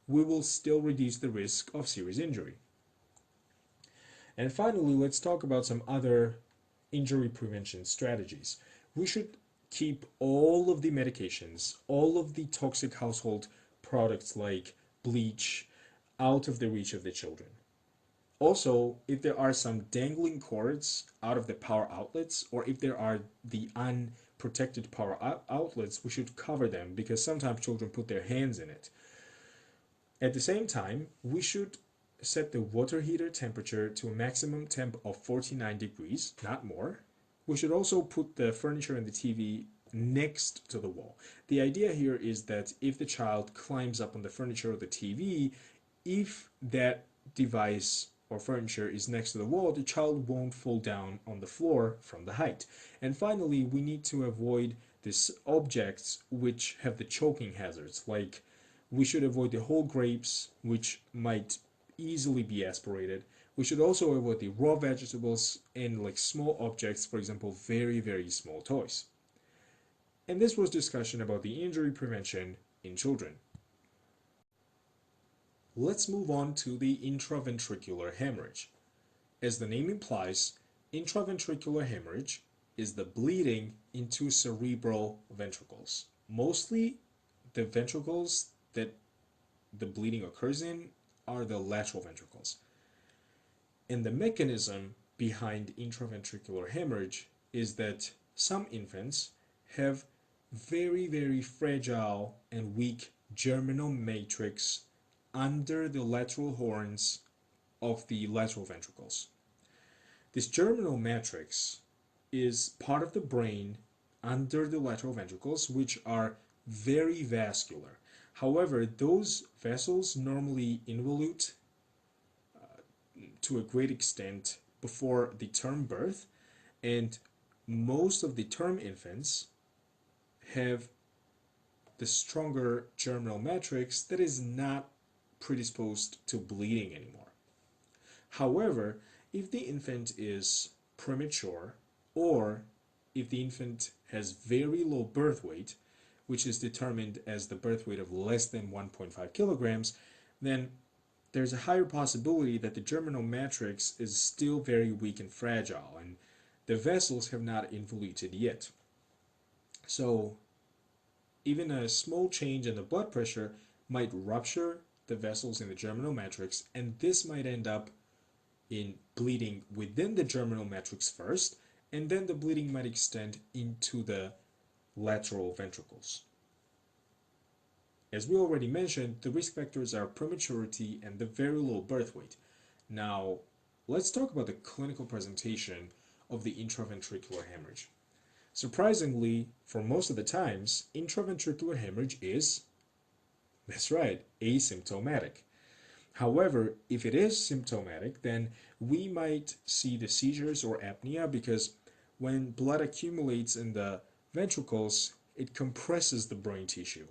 we will still reduce the risk of serious injury. And finally, let's talk about some other injury prevention strategies. We should keep all of the medications, all of the toxic household products like bleach, out of the reach of the children. Also, if there are some dangling cords out of the power outlets, or if there are the unprotected power outlets, we should cover them because sometimes children put their hands in it. At the same time, we should set the water heater temperature to a maximum temp of 49 degrees, not more. We should also put the furniture and the TV next to the wall. The idea here is that if the child climbs up on the furniture or the TV, if that device or furniture is next to the wall, the child won't fall down on the floor from the height. And finally, we need to avoid these objects which have the choking hazards, like we should avoid the whole grapes, which might easily be aspirated. We should also avoid the raw vegetables and like small objects, for example, very, very small toys. And this was discussion about the injury prevention in children. Let's move on to the intraventricular hemorrhage. As the name implies, intraventricular hemorrhage is the bleeding into cerebral ventricles. Mostly the ventricles that the bleeding occurs in are the lateral ventricles. And the mechanism behind intraventricular hemorrhage is that some infants have very fragile and weak germinal matrix under the lateral horns of the lateral ventricles. This germinal matrix is part of the brain under the lateral ventricles, which are very vascular. However, those vessels normally involute to a great extent before the term birth, and most of the term infants have the stronger germinal matrix that is not predisposed to bleeding anymore. However, if the infant is premature or if the infant has very low birth weight, which is determined as the birth weight of less than 1.5 kilograms, then there's a higher possibility that the germinal matrix is still very weak and fragile, and the vessels have not involuted yet. So even a small change in the blood pressure might rupture the vessels in the germinal matrix, and this might end up in bleeding within the germinal matrix first, and then the bleeding might extend into the lateral ventricles. As we already mentioned, the risk factors are prematurity and the very low birth weight. Now, let's talk about the clinical presentation of the intraventricular hemorrhage. Surprisingly, for most of the times, intraventricular hemorrhage is, that's right, asymptomatic. However, if it is symptomatic, then we might see the seizures or apnea, because when blood accumulates in the ventricles, it compresses the brain tissue.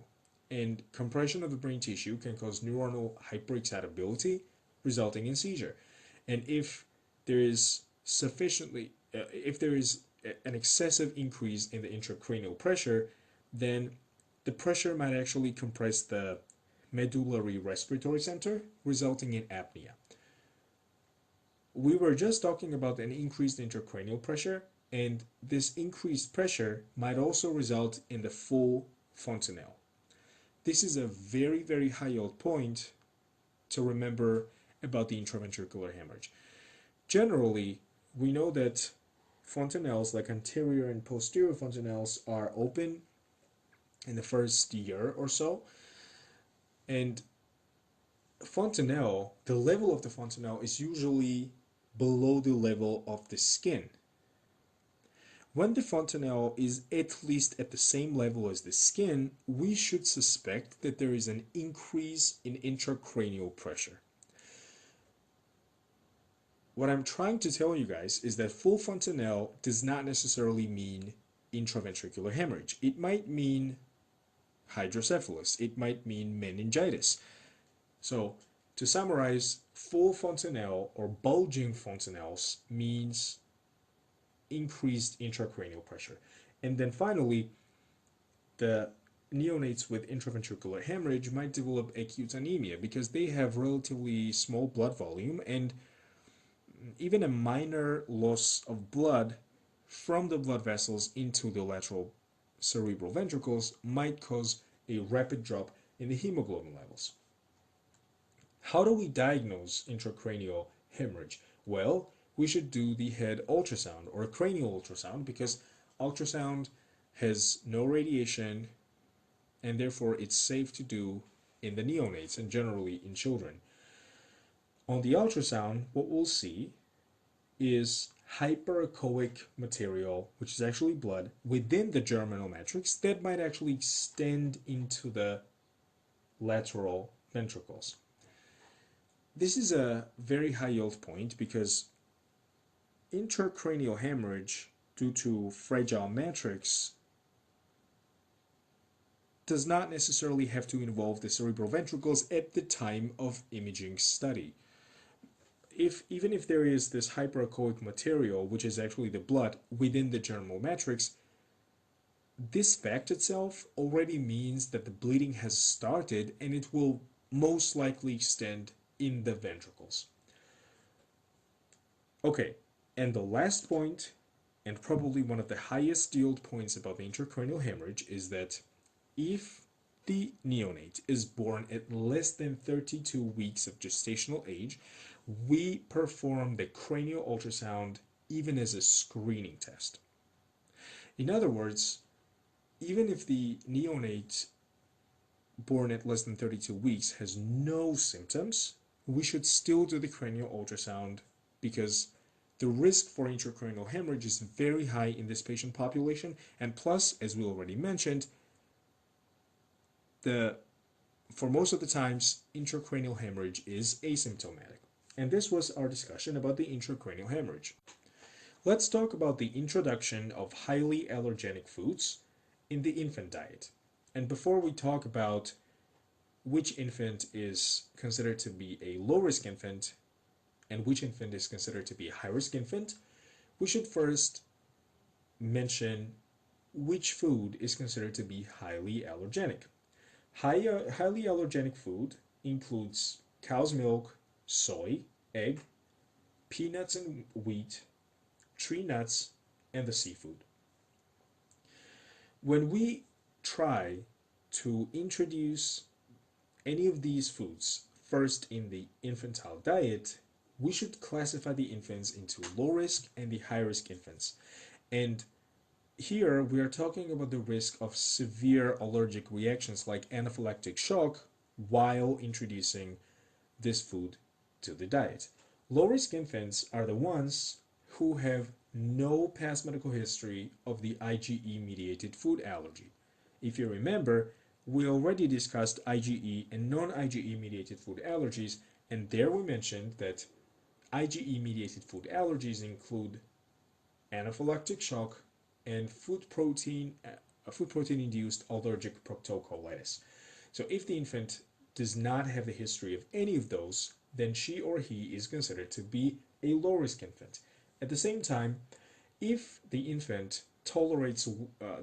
And compression of the brain tissue can cause neuronal hyperexcitability, resulting in seizure. And if there is an excessive increase in the intracranial pressure, then the pressure might actually compress the medullary respiratory center, resulting in apnea. We were just talking about an increased intracranial pressure, and this increased pressure might also result in the full fontanelle. This is a very high yield point to remember about the intraventricular hemorrhage. Generally, we know that fontanelles, like anterior and posterior fontanelles, are open in the first year or so, and fontanelle, the level of the fontanelle is usually below the level of the skin. When the fontanelle is at least at the same level as the skin, we should suspect that there is an increase in intracranial pressure. What I'm trying to tell you guys is that full fontanelle does not necessarily mean intraventricular hemorrhage. It might mean hydrocephalus. It might mean meningitis. So, to summarize, full fontanelle or bulging fontanelles means increased intracranial pressure. And then finally, the neonates with intraventricular hemorrhage might develop acute anemia because they have relatively small blood volume, and even a minor loss of blood from the blood vessels into the lateral cerebral ventricles might cause a rapid drop in the hemoglobin levels. How do we diagnose intracranial hemorrhage? Well, we should do the head ultrasound or cranial ultrasound, because ultrasound has no radiation and therefore it's safe to do in the neonates and generally in children. On the ultrasound, what we'll see is hyperechoic material, which is actually blood, within the germinal matrix that might actually extend into the lateral ventricles. This is a very high yield point because intracranial hemorrhage due to fragile matrix does not necessarily have to involve the cerebral ventricles at the time of imaging study. Even if there is this hyperechoic material, which is actually the blood within the germinal matrix, this fact itself already means that the bleeding has started and it will most likely extend in the ventricles. Okay, and the last point, and probably one of the highest yield points about the intracranial hemorrhage, is that if the neonate is born at less than 32 weeks of gestational age, we perform the cranial ultrasound even as a screening test. In other words, even if the neonate born at less than 32 weeks has no symptoms, we should still do the cranial ultrasound because the risk for intracranial hemorrhage is very high in this patient population, and plus, as we already mentioned, the for most of the times, intracranial hemorrhage is asymptomatic. And this was our discussion about the intracranial hemorrhage. Let's talk about the introduction of highly allergenic foods in the infant diet. And before we talk about which infant is considered to be a low-risk infant and which infant is considered to be a high-risk infant, we should first mention which food is considered to be highly allergenic. Highly allergenic food includes cow's milk, soy, egg, peanuts and wheat, tree nuts, and the seafood. When we try to introduce any of these foods first in the infantile diet, we should classify the infants into low risk and the high risk infants. And here we are talking about the risk of severe allergic reactions like anaphylactic shock while introducing this food to the diet. Low risk infants are the ones who have no past medical history of the IgE mediated food allergy. If you remember, we already discussed IgE and non IgE mediated food allergies, and there we mentioned that IgE mediated food allergies include anaphylactic shock and food protein induced allergic proctocolitis. So if the infant does not have the history of any of those, then she or he is considered to be a low risk infant. At the same time, if the infant tolerates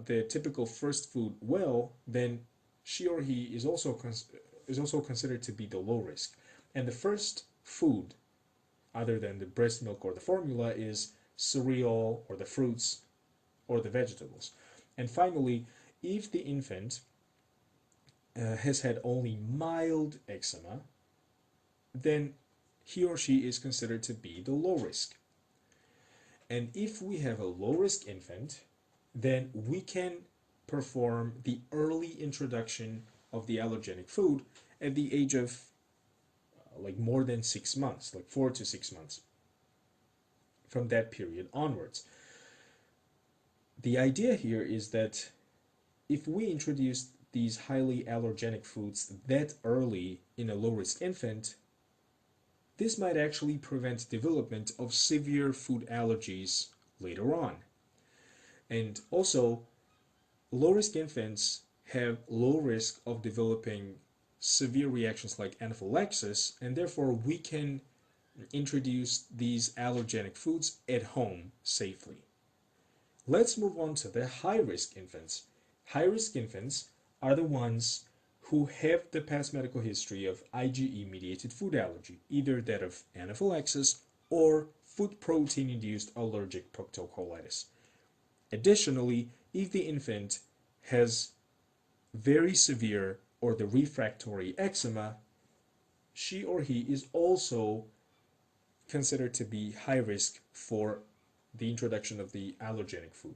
the typical first food well, then she or he is also considered to be the low risk. And the first food, other than the breast milk or the formula, is cereal or the fruits or the vegetables. And finally, if the infant has had only mild eczema, then he or she is considered to be the low risk. And if we have a low risk infant, then we can perform the early introduction of the allergenic food at the age of like more than 6 months, like 4 to 6 months, from that period onwards. The idea here is that if we introduce these highly allergenic foods that early in a low risk infant, this might actually prevent development of severe food allergies later on. And also, low risk infants have low risk of developing severe reactions like anaphylaxis, and therefore we can introduce these allergenic foods at home safely. Let's move on to the high risk infants. High risk infants are the ones who have the past medical history of IgE mediated food allergy, either that of anaphylaxis or food protein induced allergic proctocolitis. Additionally, if the infant has very severe or the refractory eczema, she or he is also considered to be high risk for the introduction of the allergenic food.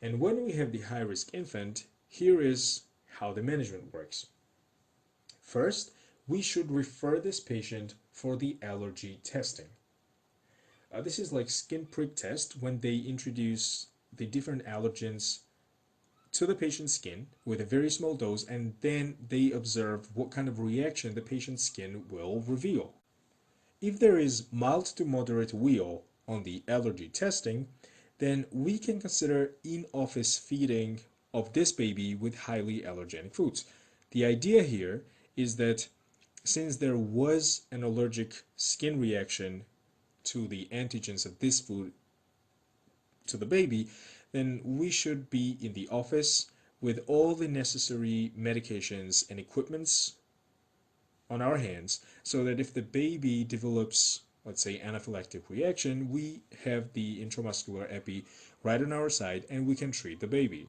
And when we have the high risk infant, here is how the management works. First, we should refer this patient for the allergy testing. This is like skin prick test when they introduce the different allergens to the patient's skin with a very small dose, and then they observe what kind of reaction the patient's skin will reveal. If there is mild to moderate wheal on the allergy testing, then we can consider in-office feeding of this baby with highly allergenic foods. The idea here is that since there was an allergic skin reaction to the antigens of this food to the baby, then we should be in the office with all the necessary medications and equipments on our hands so that if the baby develops, let's say, anaphylactic reaction, we have the intramuscular epi right on our side and we can treat the baby.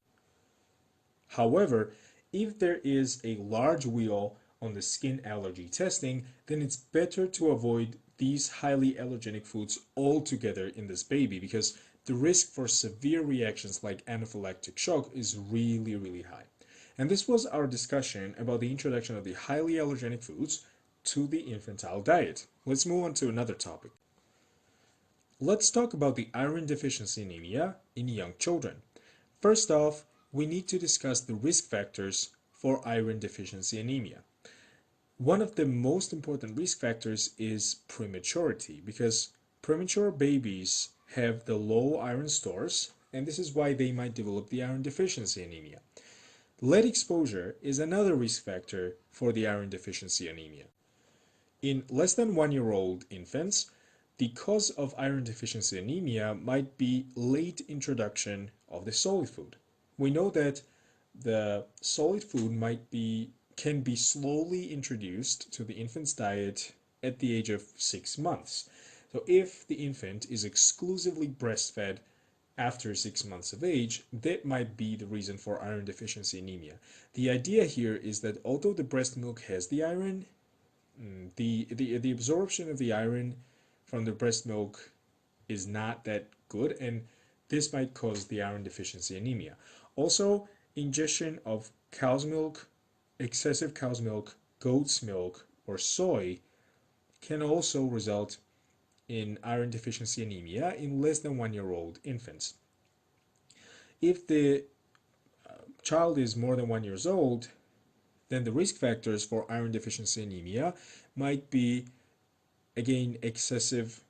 However, if there is a large wheel on the skin allergy testing, then it's better to avoid these highly allergenic foods altogether in this baby because the risk for severe reactions like anaphylactic shock is really, really high. And this was our discussion about the introduction of the highly allergenic foods to the infantile diet. Let's move on to another topic. Let's talk about the iron deficiency anemia in young children. First off, we need to discuss the risk factors for iron deficiency anemia. One of the most important risk factors is prematurity because premature babies have the low iron stores, and this is why they might develop the iron deficiency anemia. Lead exposure is another risk factor for the iron deficiency anemia. In less than 1-year-old infants, the cause of iron deficiency anemia might be late introduction of the solid food. We know that the solid food can be slowly introduced to the infant's diet at the age of 6 months. So if the infant is exclusively breastfed after 6 months of age, that might be the reason for iron deficiency anemia. The idea here is that although the breast milk has the iron, the absorption of the iron from the breast milk is not that good, and this might cause the iron deficiency anemia. Also, ingestion of cow's milk, excessive cow's milk, goat's milk, or soy can also result in iron deficiency anemia in less than 1-year-old infants. If the child is more than 1 year old, then the risk factors for iron deficiency anemia might be, again, excessive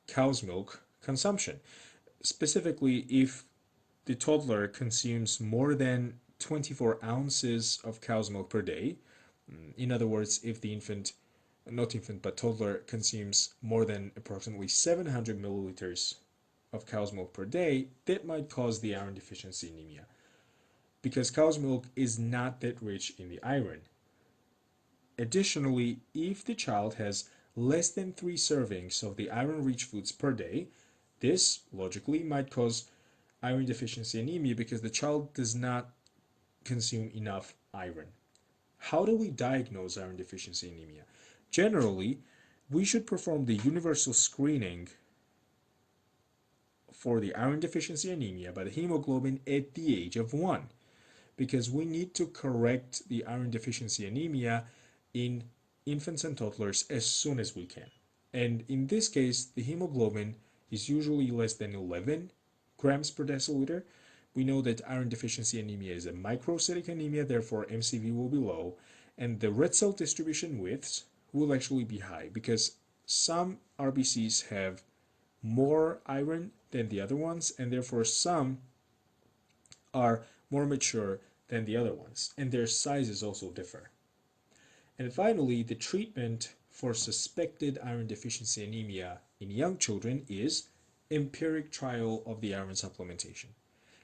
cow's milk consumption. Specifically, if the toddler consumes more than 24 ounces of cow's milk per day, in other words, if the toddler consumes more than approximately 700 milliliters of cow's milk per day, that might cause the iron deficiency anemia because cow's milk is not that rich in the iron. Additionally, if the child has less than 3 servings of the iron-rich foods per day, this logically might cause iron deficiency anemia because the child does not consume enough iron. How do we diagnose iron deficiency anemia? Generally, we should perform the universal screening for the iron deficiency anemia by the hemoglobin at the age of 1 because we need to correct the iron deficiency anemia in infants and toddlers as soon as we can. And in this case, the hemoglobin is usually less than 11 grams per deciliter. We know that iron deficiency anemia is a microcytic anemia, therefore MCV will be low, and the red cell distribution widths will actually be high because some RBCs have more iron than the other ones, and therefore some are more mature than the other ones, and their sizes also differ. And finally, the treatment for suspected iron deficiency anemia in young children is empiric trial of the iron supplementation.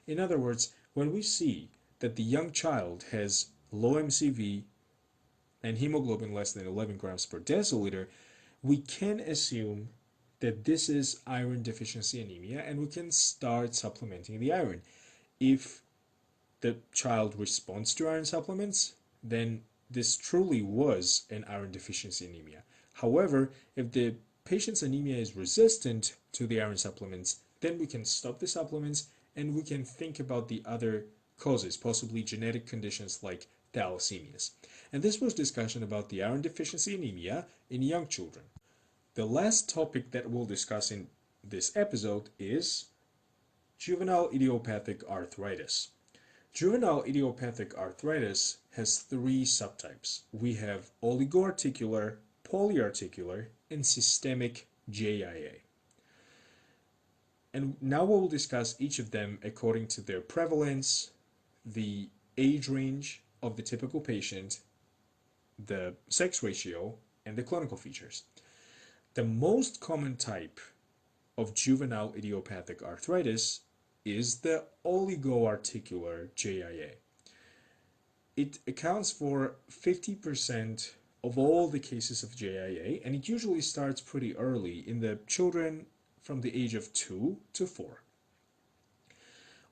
In other words, when we see that the young child has low MCV and hemoglobin less than 11 grams per deciliter, we can assume that this is iron deficiency anemia and we can start supplementing the iron. If the child responds to iron supplements, then this truly was an iron deficiency anemia. However, if the patient's anemia is resistant to the iron supplements, then we can stop the supplements and we can think about the other causes, possibly genetic conditions like thalassemias. And this was discussion about the iron deficiency anemia in young children. The last topic that we'll discuss in this episode is juvenile idiopathic arthritis. Juvenile idiopathic arthritis has 3 subtypes. We have oligoarticular, polyarticular, and systemic JIA. And now we will discuss each of them according to their prevalence, the age range of the typical patient, the sex ratio, and the clinical features. The most common type of juvenile idiopathic arthritis is the oligoarticular JIA. It accounts for 50% of all the cases of JIA, and it usually starts pretty early in the children from the age of 2 to 4.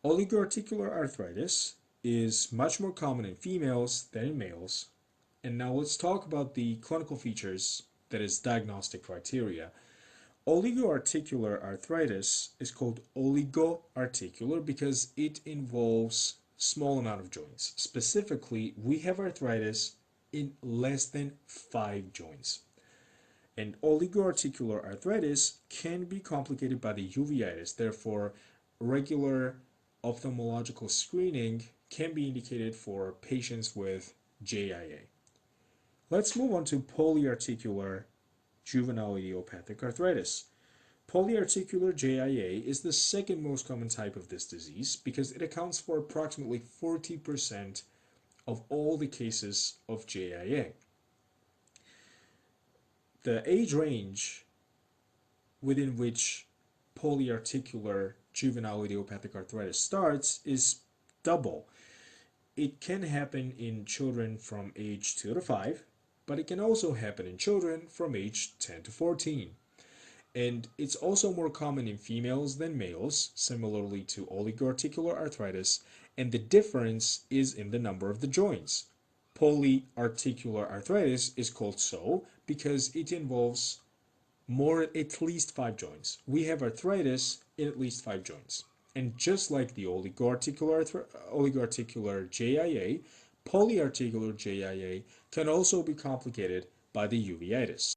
Oligoarticular arthritis is much more common in females than in males. And now let's talk about the clinical features, that is, diagnostic criteria. Oligoarticular arthritis is called oligoarticular because it involves small amount of joints. Specifically, we have arthritis in less than 5 joints. And oligoarticular arthritis can be complicated by the uveitis. Therefore, regular ophthalmological screening can be indicated for patients with JIA. Let's move on to polyarticular juvenile idiopathic arthritis. Polyarticular JIA is the second most common type of this disease because it accounts for approximately 40% of all the cases of JIA. The age range within which polyarticular juvenile idiopathic arthritis starts is double. It can happen in children from age 2 to 5, but it can also happen in children from age 10 to 14. And it's also more common in females than males, similarly to oligoarticular arthritis, and the difference is in the number of the joints. Polyarticular arthritis is called so because it involves at least 5 joints. We have arthritis in at least 5 joints. And just like the oligoarticular JIA, polyarticular JIA can also be complicated by the uveitis.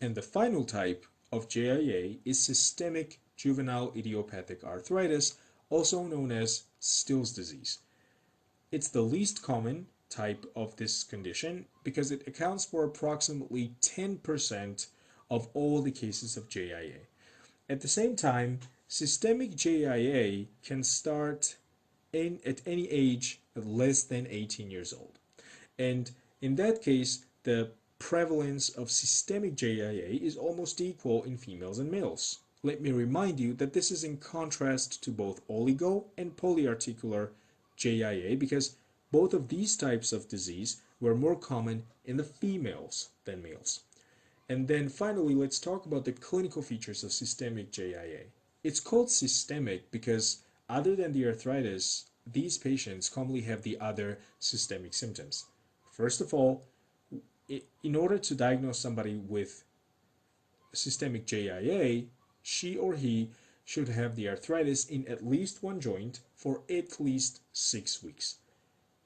And the final type of JIA is systemic juvenile idiopathic arthritis, also known as Still's disease. It's the least common type of this condition because it accounts for approximately 10% of all the cases of JIA. At the same time, systemic JIA can start at any age less than 18 years old. And in that case, the prevalence of systemic JIA is almost equal in females and males. Let me remind you that this is in contrast to both oligo and polyarticular JIA because both of these types of disease were more common in the females than males. And then finally, let's talk about the clinical features of systemic JIA. It's called systemic because other than the arthritis, these patients commonly have the other systemic symptoms. First of all, in order to diagnose somebody with systemic JIA, she or he should have the arthritis in at least one joint for at least 6 weeks.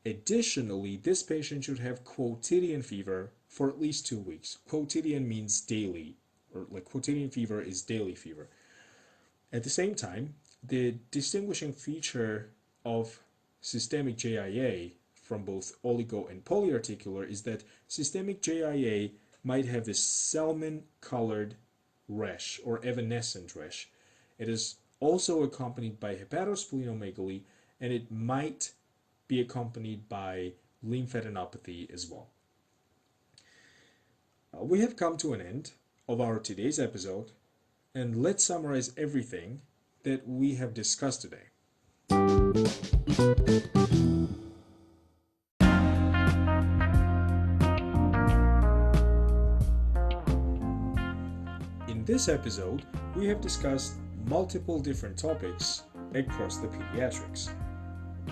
Additionally, this patient should have quotidian fever for at least 2 weeks. Quotidian means daily, or like quotidian fever is daily fever. At the same time, the distinguishing feature of systemic JIA from both oligo and polyarticular is that systemic JIA might have this salmon-colored rash or evanescent rash. It is also accompanied by hepatosplenomegaly, and it might be accompanied by lymphadenopathy as well. We have come to an end of our today's episode, and let's summarize everything that we have discussed today. In this episode, we have discussed multiple different topics across the pediatrics.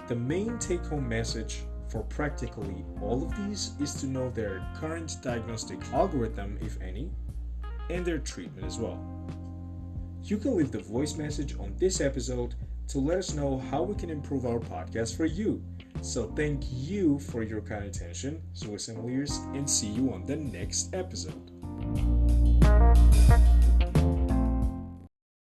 The main take-home message for practically all of these is to know their current diagnostic algorithm, if any, and their treatment as well. You can leave the voice message on this episode to let us know how we can improve our podcast for you. So thank you for your kind attention, Swiss Emiliers, and see you on the next episode.